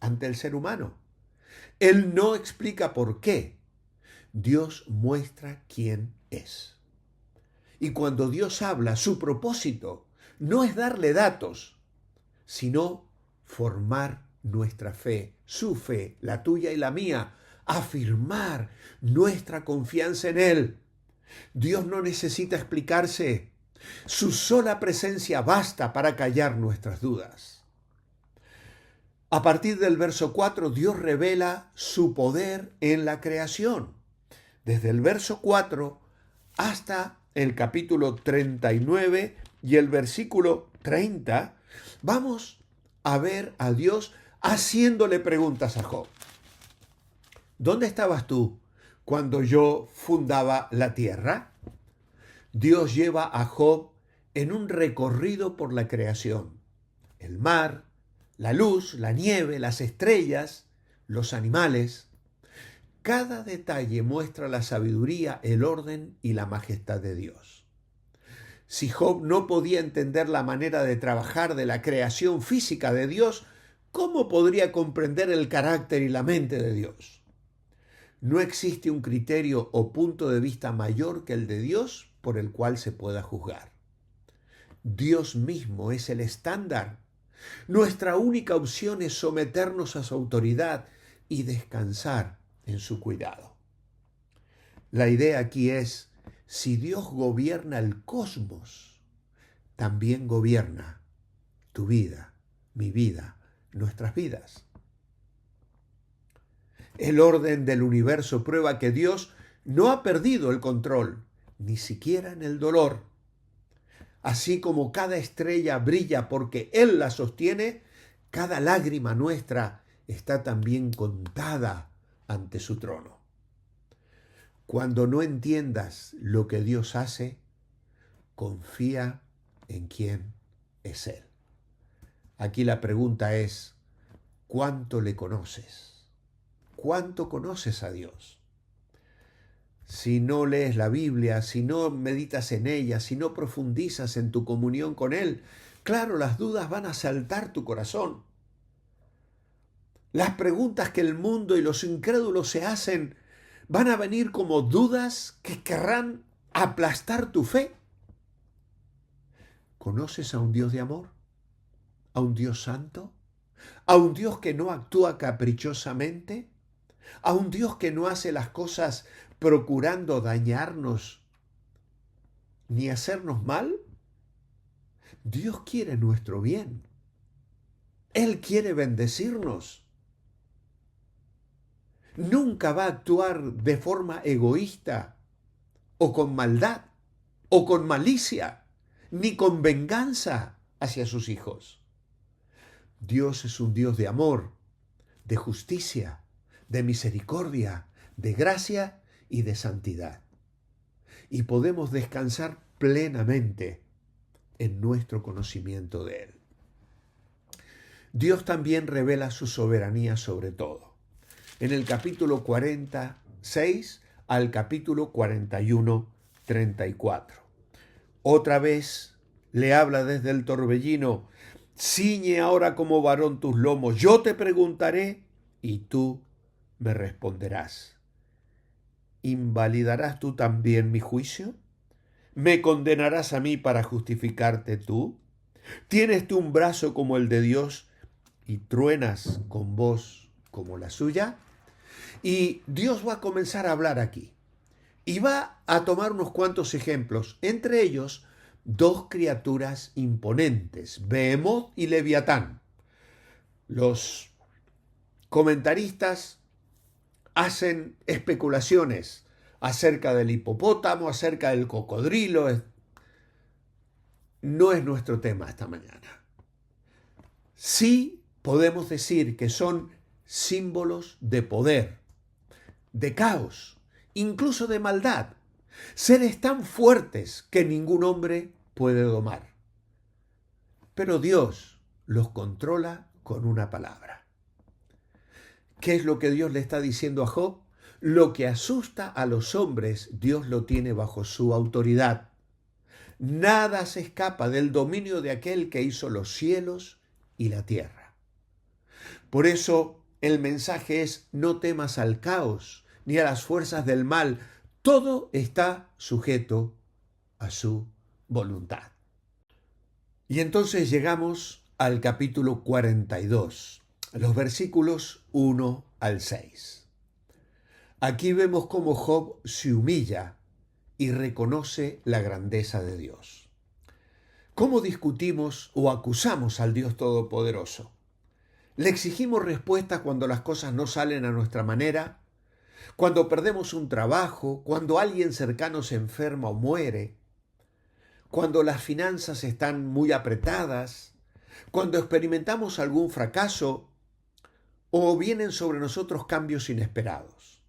ante el ser humano. Él no explica por qué. Dios muestra quién es. Y cuando Dios habla, su propósito no es darle datos, sino formar nuestra fe, su fe, la tuya y la mía, afirmar nuestra confianza en Él. Dios no necesita explicarse. Su sola presencia basta para callar nuestras dudas. A partir del verso 4, Dios revela su poder en la creación. Desde el verso 4 hasta el capítulo 39 y el versículo 30, vamos a ver a Dios haciéndole preguntas a Job. ¿Dónde estabas tú cuando yo fundaba la tierra? Dios lleva a Job en un recorrido por la creación. El mar, la luz, la nieve, las estrellas, los animales. Cada detalle muestra la sabiduría, el orden y la majestad de Dios. Si Job no podía entender la manera de trabajar de la creación física de Dios, ¿cómo podría comprender el carácter y la mente de Dios? No existe un criterio o punto de vista mayor que el de Dios por el cual se pueda juzgar. Dios mismo es el estándar. Nuestra única opción es someternos a su autoridad y descansar en su cuidado. La idea aquí es, si Dios gobierna el cosmos, también gobierna tu vida, mi vida, nuestras vidas. El orden del universo prueba que Dios no ha perdido el control, ni siquiera en el dolor. Así como cada estrella brilla porque Él la sostiene, cada lágrima nuestra está también contada ante su trono. Cuando no entiendas lo que Dios hace, confía en quién es Él. Aquí la pregunta es, ¿cuánto le conoces? ¿Cuánto conoces a Dios? Si no lees la Biblia, si no meditas en ella, si no profundizas en tu comunión con Él, claro, las dudas van a asaltar tu corazón. Las preguntas que el mundo y los incrédulos se hacen van a venir como dudas que querrán aplastar tu fe. ¿Conoces a un Dios de amor? ¿A un Dios santo? ¿A un Dios que no actúa caprichosamente? ¿A un Dios que no hace las cosas procurando dañarnos ni hacernos mal? Dios quiere nuestro bien. Él quiere bendecirnos. Nunca va a actuar de forma egoísta o con maldad o con malicia ni con venganza hacia sus hijos. Dios es un Dios de amor, de justicia, de misericordia, de gracia y de santidad. Y podemos descansar plenamente en nuestro conocimiento de Él. Dios también revela su soberanía sobre todo. En el capítulo 46 al capítulo 41, 34. Otra vez le habla desde el torbellino: ciñe ahora como varón tus lomos, yo te preguntaré y tú me responderás. ¿Invalidarás tú también mi juicio? ¿Me condenarás a mí para justificarte tú? ¿Tienes tú un brazo como el de Dios y truenas con voz como la suya? Y Dios va a comenzar a hablar aquí. Y va a tomar unos cuantos ejemplos, entre ellos dos criaturas imponentes, Behemoth y Leviatán. Los comentaristas hacen especulaciones acerca del hipopótamo, acerca del cocodrilo. No es nuestro tema esta mañana. Sí podemos decir que son símbolos de poder, de caos, incluso de maldad, seres tan fuertes que ningún hombre puede domar. Pero Dios los controla con una palabra. ¿Qué es lo que Dios le está diciendo a Job? Lo que asusta a los hombres, Dios lo tiene bajo su autoridad. Nada se escapa del dominio de aquel que hizo los cielos y la tierra. Por eso el mensaje es: no temas al caos ni a las fuerzas del mal. Todo está sujeto a su voluntad. Y entonces llegamos al capítulo 42, los versículos 1 al 6. Aquí vemos cómo Job se humilla y reconoce la grandeza de Dios. ¿Cómo discutimos o acusamos al Dios Todopoderoso? ¿Le exigimos respuestas cuando las cosas no salen a nuestra manera? ¿Cuando perdemos un trabajo? ¿Cuando alguien cercano se enferma o muere? ¿Cuando las finanzas están muy apretadas? ¿Cuando experimentamos algún fracaso? ¿O vienen sobre nosotros cambios inesperados?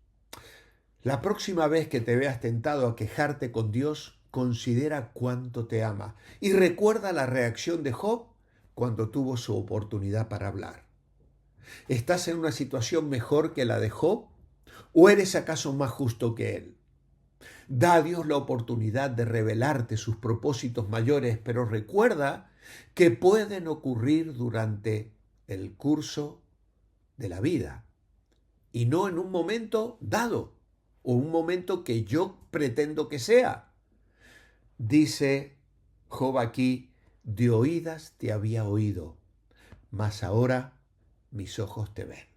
La próxima vez que te veas tentado a quejarte con Dios, considera cuánto te ama y recuerda la reacción de Job cuando tuvo su oportunidad para hablar. ¿Estás en una situación mejor que la de Job o eres acaso más justo que él? Da a Dios la oportunidad de revelarte sus propósitos mayores, pero recuerda que pueden ocurrir durante el curso de la vida y no en un momento dado o un momento que yo pretendo que sea. Dice Job aquí: de oídas te había oído, mas ahora mis ojos te ven.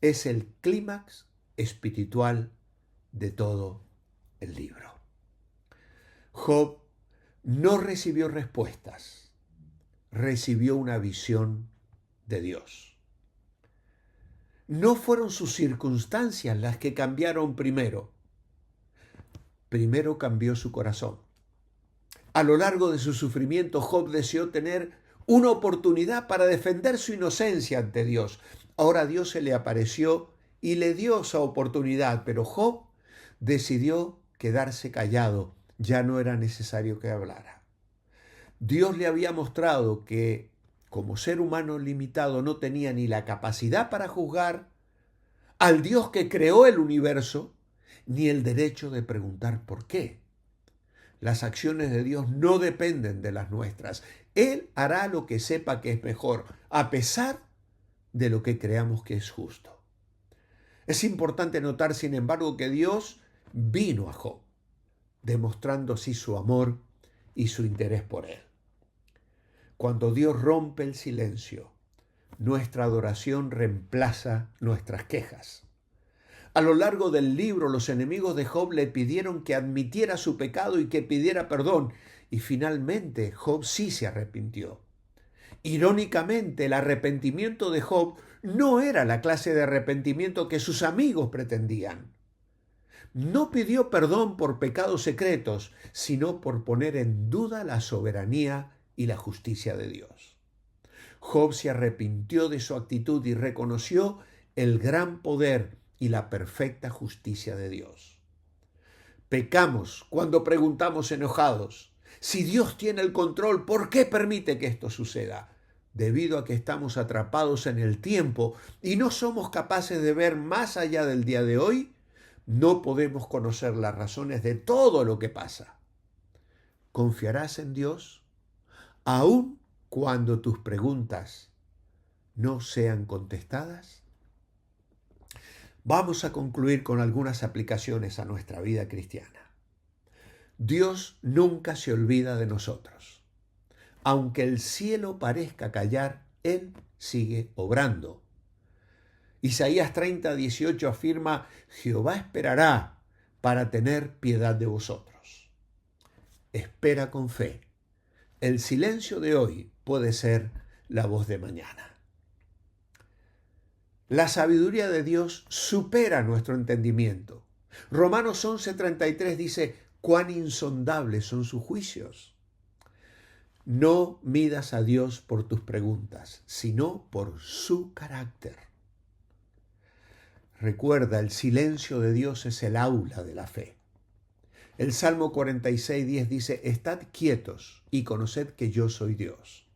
Es el clímax espiritual de todo el libro. Job no recibió respuestas, recibió una visión de Dios. No fueron sus circunstancias las que cambiaron primero. Primero cambió su corazón. A lo largo de su sufrimiento, Job deseó tener una oportunidad para defender su inocencia ante Dios. Ahora Dios se le apareció y le dio esa oportunidad, pero Job decidió quedarse callado. Ya no era necesario que hablara. Dios le había mostrado que como ser humano limitado no tenía ni la capacidad para juzgar al Dios que creó el universo, ni el derecho de preguntar por qué. Las acciones de Dios no dependen de las nuestras. Él hará lo que sepa que es mejor, a pesar de lo que creamos que es justo. Es importante notar, sin embargo, que Dios vino a Job, demostrando así su amor y su interés por él. Cuando Dios rompe el silencio, nuestra adoración reemplaza nuestras quejas. A lo largo del libro, los enemigos de Job le pidieron que admitiera su pecado y que pidiera perdón. Y finalmente Job sí se arrepintió. Irónicamente, el arrepentimiento de Job no era la clase de arrepentimiento que sus amigos pretendían. No pidió perdón por pecados secretos, sino por poner en duda la soberanía y la justicia de Dios. Job se arrepintió de su actitud y reconoció el gran poder y la perfecta justicia de Dios. Pecamos cuando preguntamos enojados: si Dios tiene el control, ¿por qué permite que esto suceda? Debido a que estamos atrapados en el tiempo y no somos capaces de ver más allá del día de hoy, no podemos conocer las razones de todo lo que pasa. ¿Confiarás en Dios aun cuando tus preguntas no sean contestadas? Vamos a concluir con algunas aplicaciones a nuestra vida cristiana. Dios nunca se olvida de nosotros. Aunque el cielo parezca callar, Él sigue obrando. Isaías 30:18 afirma: Jehová esperará para tener piedad de vosotros. Espera con fe. El silencio de hoy puede ser la voz de mañana. La sabiduría de Dios supera nuestro entendimiento. Romanos 11:33 dice: cuán insondables son sus juicios. No midas a Dios por tus preguntas, sino por su carácter. Recuerda, el silencio de Dios es el aula de la fe. El Salmo 46:10 dice: estad quietos y conoced que yo soy Dios.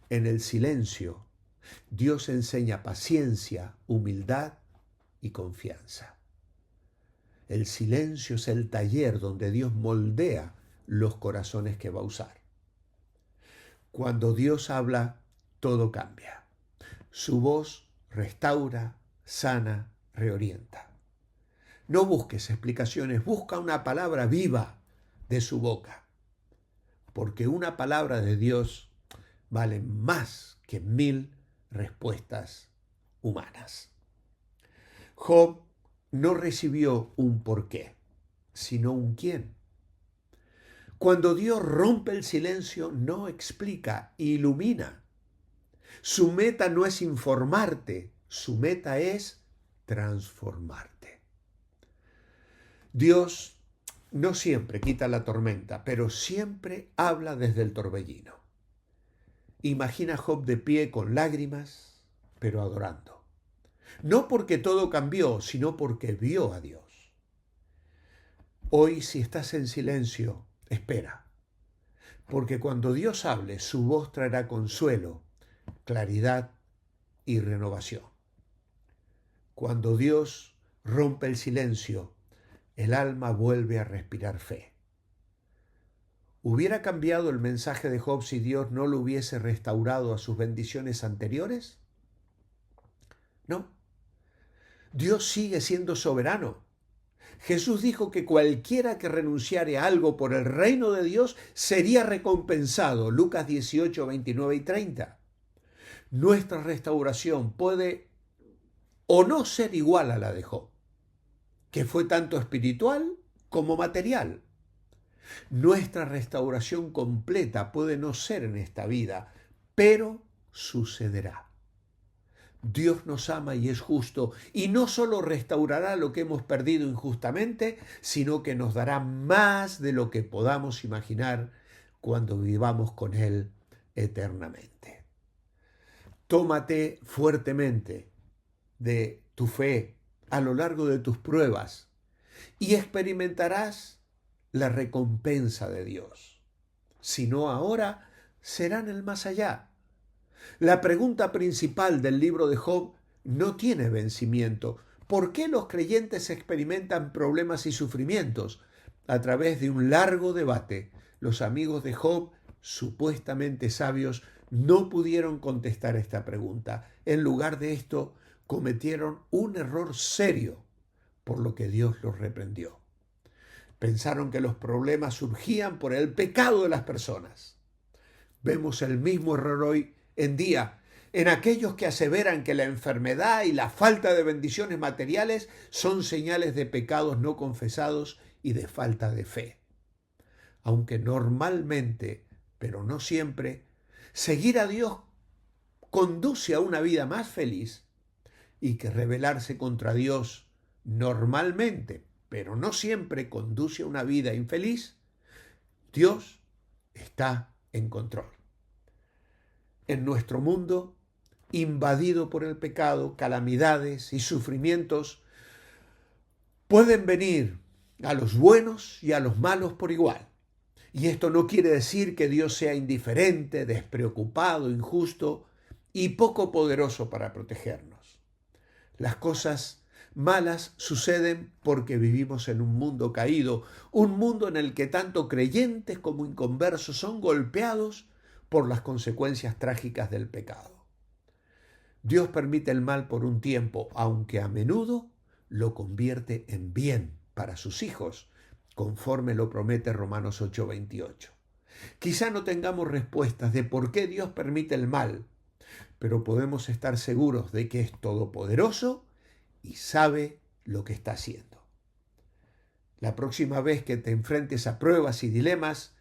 En el silencio, Dios enseña paciencia, humildad y confianza. El silencio es el taller donde Dios moldea los corazones que va a usar. Cuando Dios habla, todo cambia. Su voz restaura, sana, reorienta. No busques explicaciones, busca una palabra viva de su boca, porque una palabra de Dios vale más que 1000 respuestas humanas. Job no recibió un por qué, sino un quién. Cuando Dios rompe el silencio, no explica, ilumina. Su meta no es informarte, su meta es transformarte. Dios no siempre quita la tormenta, pero siempre habla desde el torbellino. Imagina a Job de pie con lágrimas, pero adorando. No porque todo cambió, sino porque vio a Dios. Hoy, si estás en silencio, espera, porque cuando Dios hable, su voz traerá consuelo, claridad y renovación. Cuando Dios rompe el silencio, el alma vuelve a respirar fe. ¿Hubiera cambiado el mensaje de Job si Dios no lo hubiese restaurado a sus bendiciones anteriores? No. Dios sigue siendo soberano. Jesús dijo que cualquiera que renunciare a algo por el reino de Dios sería recompensado. Lucas 18, 29 y 30. Nuestra restauración puede o no ser igual a la de Job, que fue tanto espiritual como material. Nuestra restauración completa puede no ser en esta vida, pero sucederá. Dios nos ama y es justo, y no solo restaurará lo que hemos perdido injustamente, sino que nos dará más de lo que podamos imaginar cuando vivamos con Él eternamente. Tómate fuertemente de tu fe a lo largo de tus pruebas y experimentarás la recompensa de Dios. Si no ahora, será en el más allá. La pregunta principal del libro de Job no tiene vencimiento. ¿Por qué los creyentes experimentan problemas y sufrimientos? A través de un largo debate, los amigos de Job, supuestamente sabios, no pudieron contestar esta pregunta. En lugar de esto, cometieron un error serio, por lo que Dios los reprendió. Pensaron que los problemas surgían por el pecado de las personas. Vemos el mismo error hoy en día en aquellos que aseveran que la enfermedad y la falta de bendiciones materiales son señales de pecados no confesados y de falta de fe. Aunque normalmente, pero no siempre, seguir a Dios conduce a una vida más feliz, y que rebelarse contra Dios normalmente, pero no siempre, conduce a una vida infeliz, Dios está en control. En nuestro mundo, invadido por el pecado, calamidades y sufrimientos pueden venir a los buenos y a los malos por igual. Y esto no quiere decir que Dios sea indiferente, despreocupado, injusto y poco poderoso para protegernos. Las cosas malas suceden porque vivimos en un mundo caído, un mundo en el que tanto creyentes como inconversos son golpeados por las consecuencias trágicas del pecado. Dios permite el mal por un tiempo, aunque a menudo lo convierte en bien para sus hijos, conforme lo promete Romanos 8:28. Quizá no tengamos respuestas de por qué Dios permite el mal, pero podemos estar seguros de que es todopoderoso y sabe lo que está haciendo. La próxima vez que te enfrentes a pruebas y dilemas,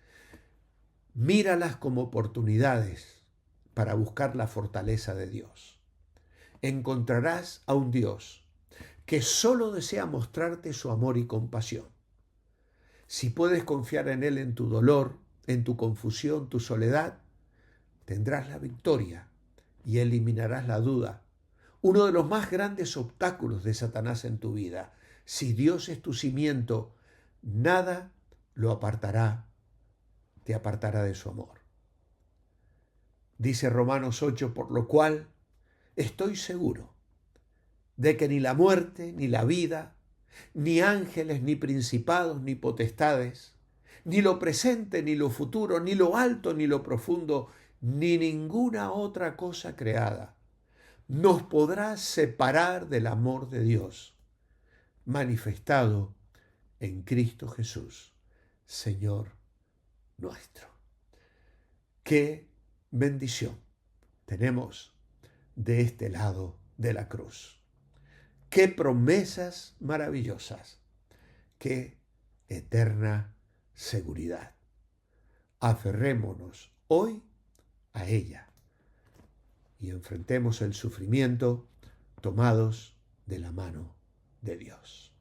míralas como oportunidades para buscar la fortaleza de Dios. Encontrarás a un Dios que solo desea mostrarte su amor y compasión. Si puedes confiar en Él en tu dolor, en tu confusión, tu soledad, tendrás la victoria y eliminarás la duda. Uno de los más grandes obstáculos de Satanás en tu vida. Si Dios es tu cimiento, nada te apartará de su amor. Dice Romanos 8, por lo cual estoy seguro de que ni la muerte, ni la vida, ni ángeles, ni principados, ni potestades, ni lo presente, ni lo futuro, ni lo alto, ni lo profundo, ni ninguna otra cosa creada nos podrá separar del amor de Dios, manifestado en Cristo Jesús, Señor nuestro. ¡Qué bendición tenemos de este lado de la cruz! ¡Qué promesas maravillosas! ¡Qué eterna seguridad! Aferrémonos hoy a ella y enfrentemos el sufrimiento tomados de la mano de Dios.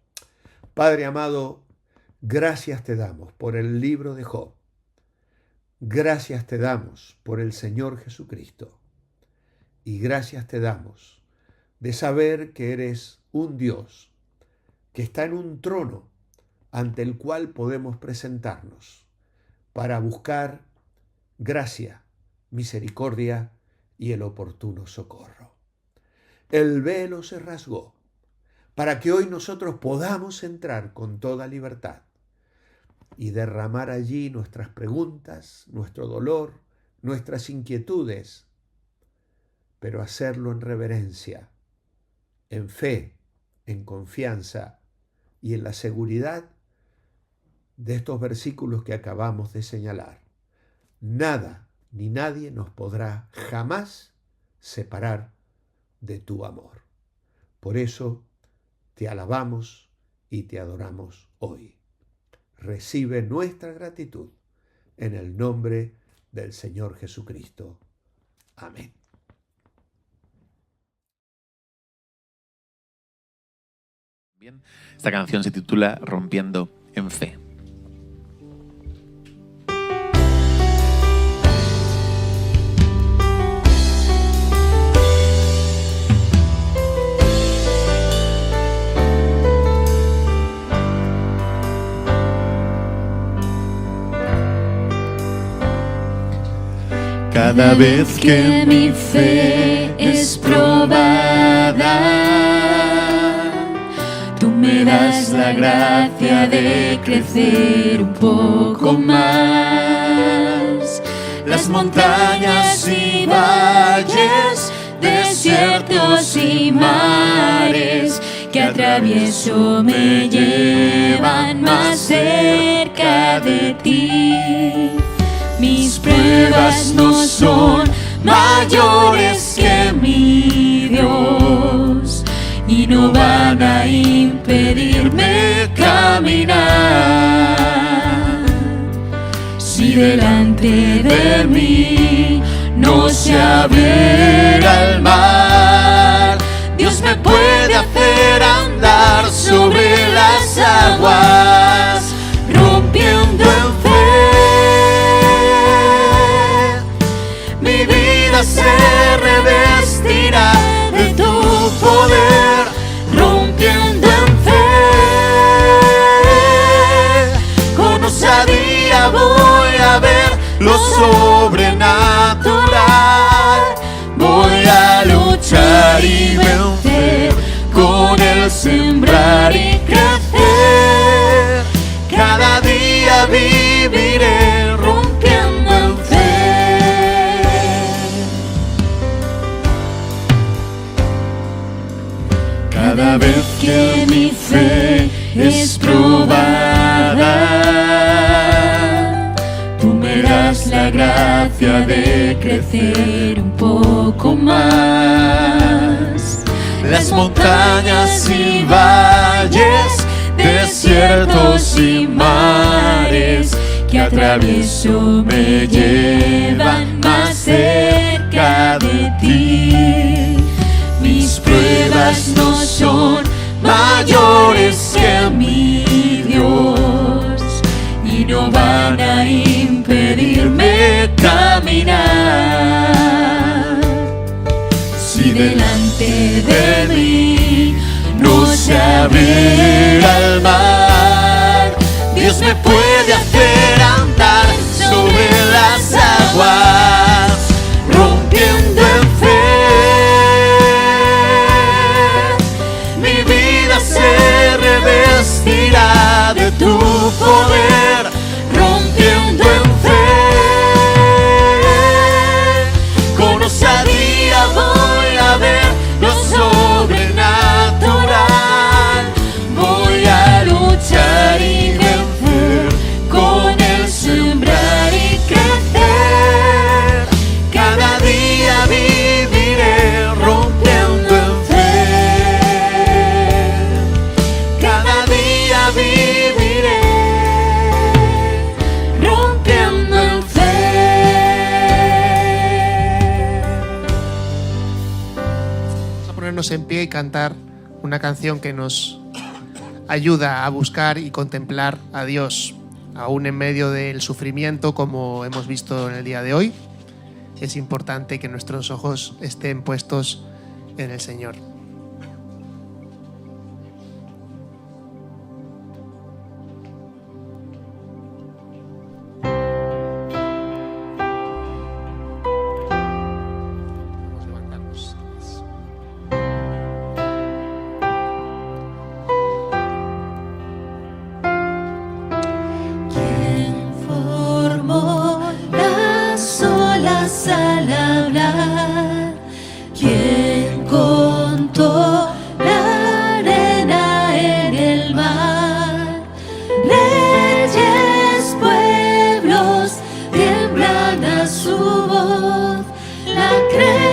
Padre amado, gracias te damos por el libro de Job. Gracias te damos por el Señor Jesucristo. Y gracias te damos de saber que eres un Dios que está en un trono ante el cual podemos presentarnos para buscar gracia, misericordia y el oportuno socorro. El velo se rasgó para que hoy nosotros podamos entrar con toda libertad y derramar allí nuestras preguntas, nuestro dolor, nuestras inquietudes, pero hacerlo en reverencia, en fe, en confianza y en la seguridad de estos versículos que acabamos de señalar. Nada ni nadie nos podrá jamás separar de tu amor. Por eso te alabamos y te adoramos hoy. Recibe nuestra gratitud en el nombre del Señor Jesucristo. Amén. Bien, esta canción se titula Rompiendo en Fe. Cada vez que mi fe es probada, tú me das la gracia de crecer un poco más. Las montañas y valles, desiertos y mares que atravieso me llevan más cerca de ti. Mis pruebas no son mayores que mi Dios y no van a impedirme caminar. Si delante de mí no se abriera el mar, Dios me puede hacer andar sobre las aguas, rompiendo en fe. Mi vida se revestirá de tu poder, rompiendo en fe. Con osadía voy a ver lo sobrenatural. Voy a luchar y vencer, con el sembrar y crecer. Cada día viviré rompiendo en fe. Cada vez que mi fe es probada, tú me das la la gracia de crecer un poco más. Las montañas y valles, desiertos y mares que atravieso me llevan más cerca de ti. Mis pruebas no son mayores que mi Dios y no van a impedirme caminar. Si delante de mí no se abriera el mar, Dios me puede hacer andar sobre las aguas, rompiendo en fe. Mi vida se revestirá de tu poder, rompiendo en fe. Con osadía voy a ver lo sobrenatural. Voy a luchar y vencer, con el sembrar y crecer. Cada día viviré rompiendo en fe. Cada día viviré rompiendo en fe. Vamos a ponernos en pie y cantar una canción que nos ayuda a buscar y contemplar a Dios, aún en medio del sufrimiento, como hemos visto en el día de hoy. Es importante que nuestros ojos estén puestos en el Señor. Vamos a levantarnos. ¿Quién formó las olas al hablar? ¿Quién contó la arena en el mar? Reyes, pueblos tiemblan a su voz, la creen.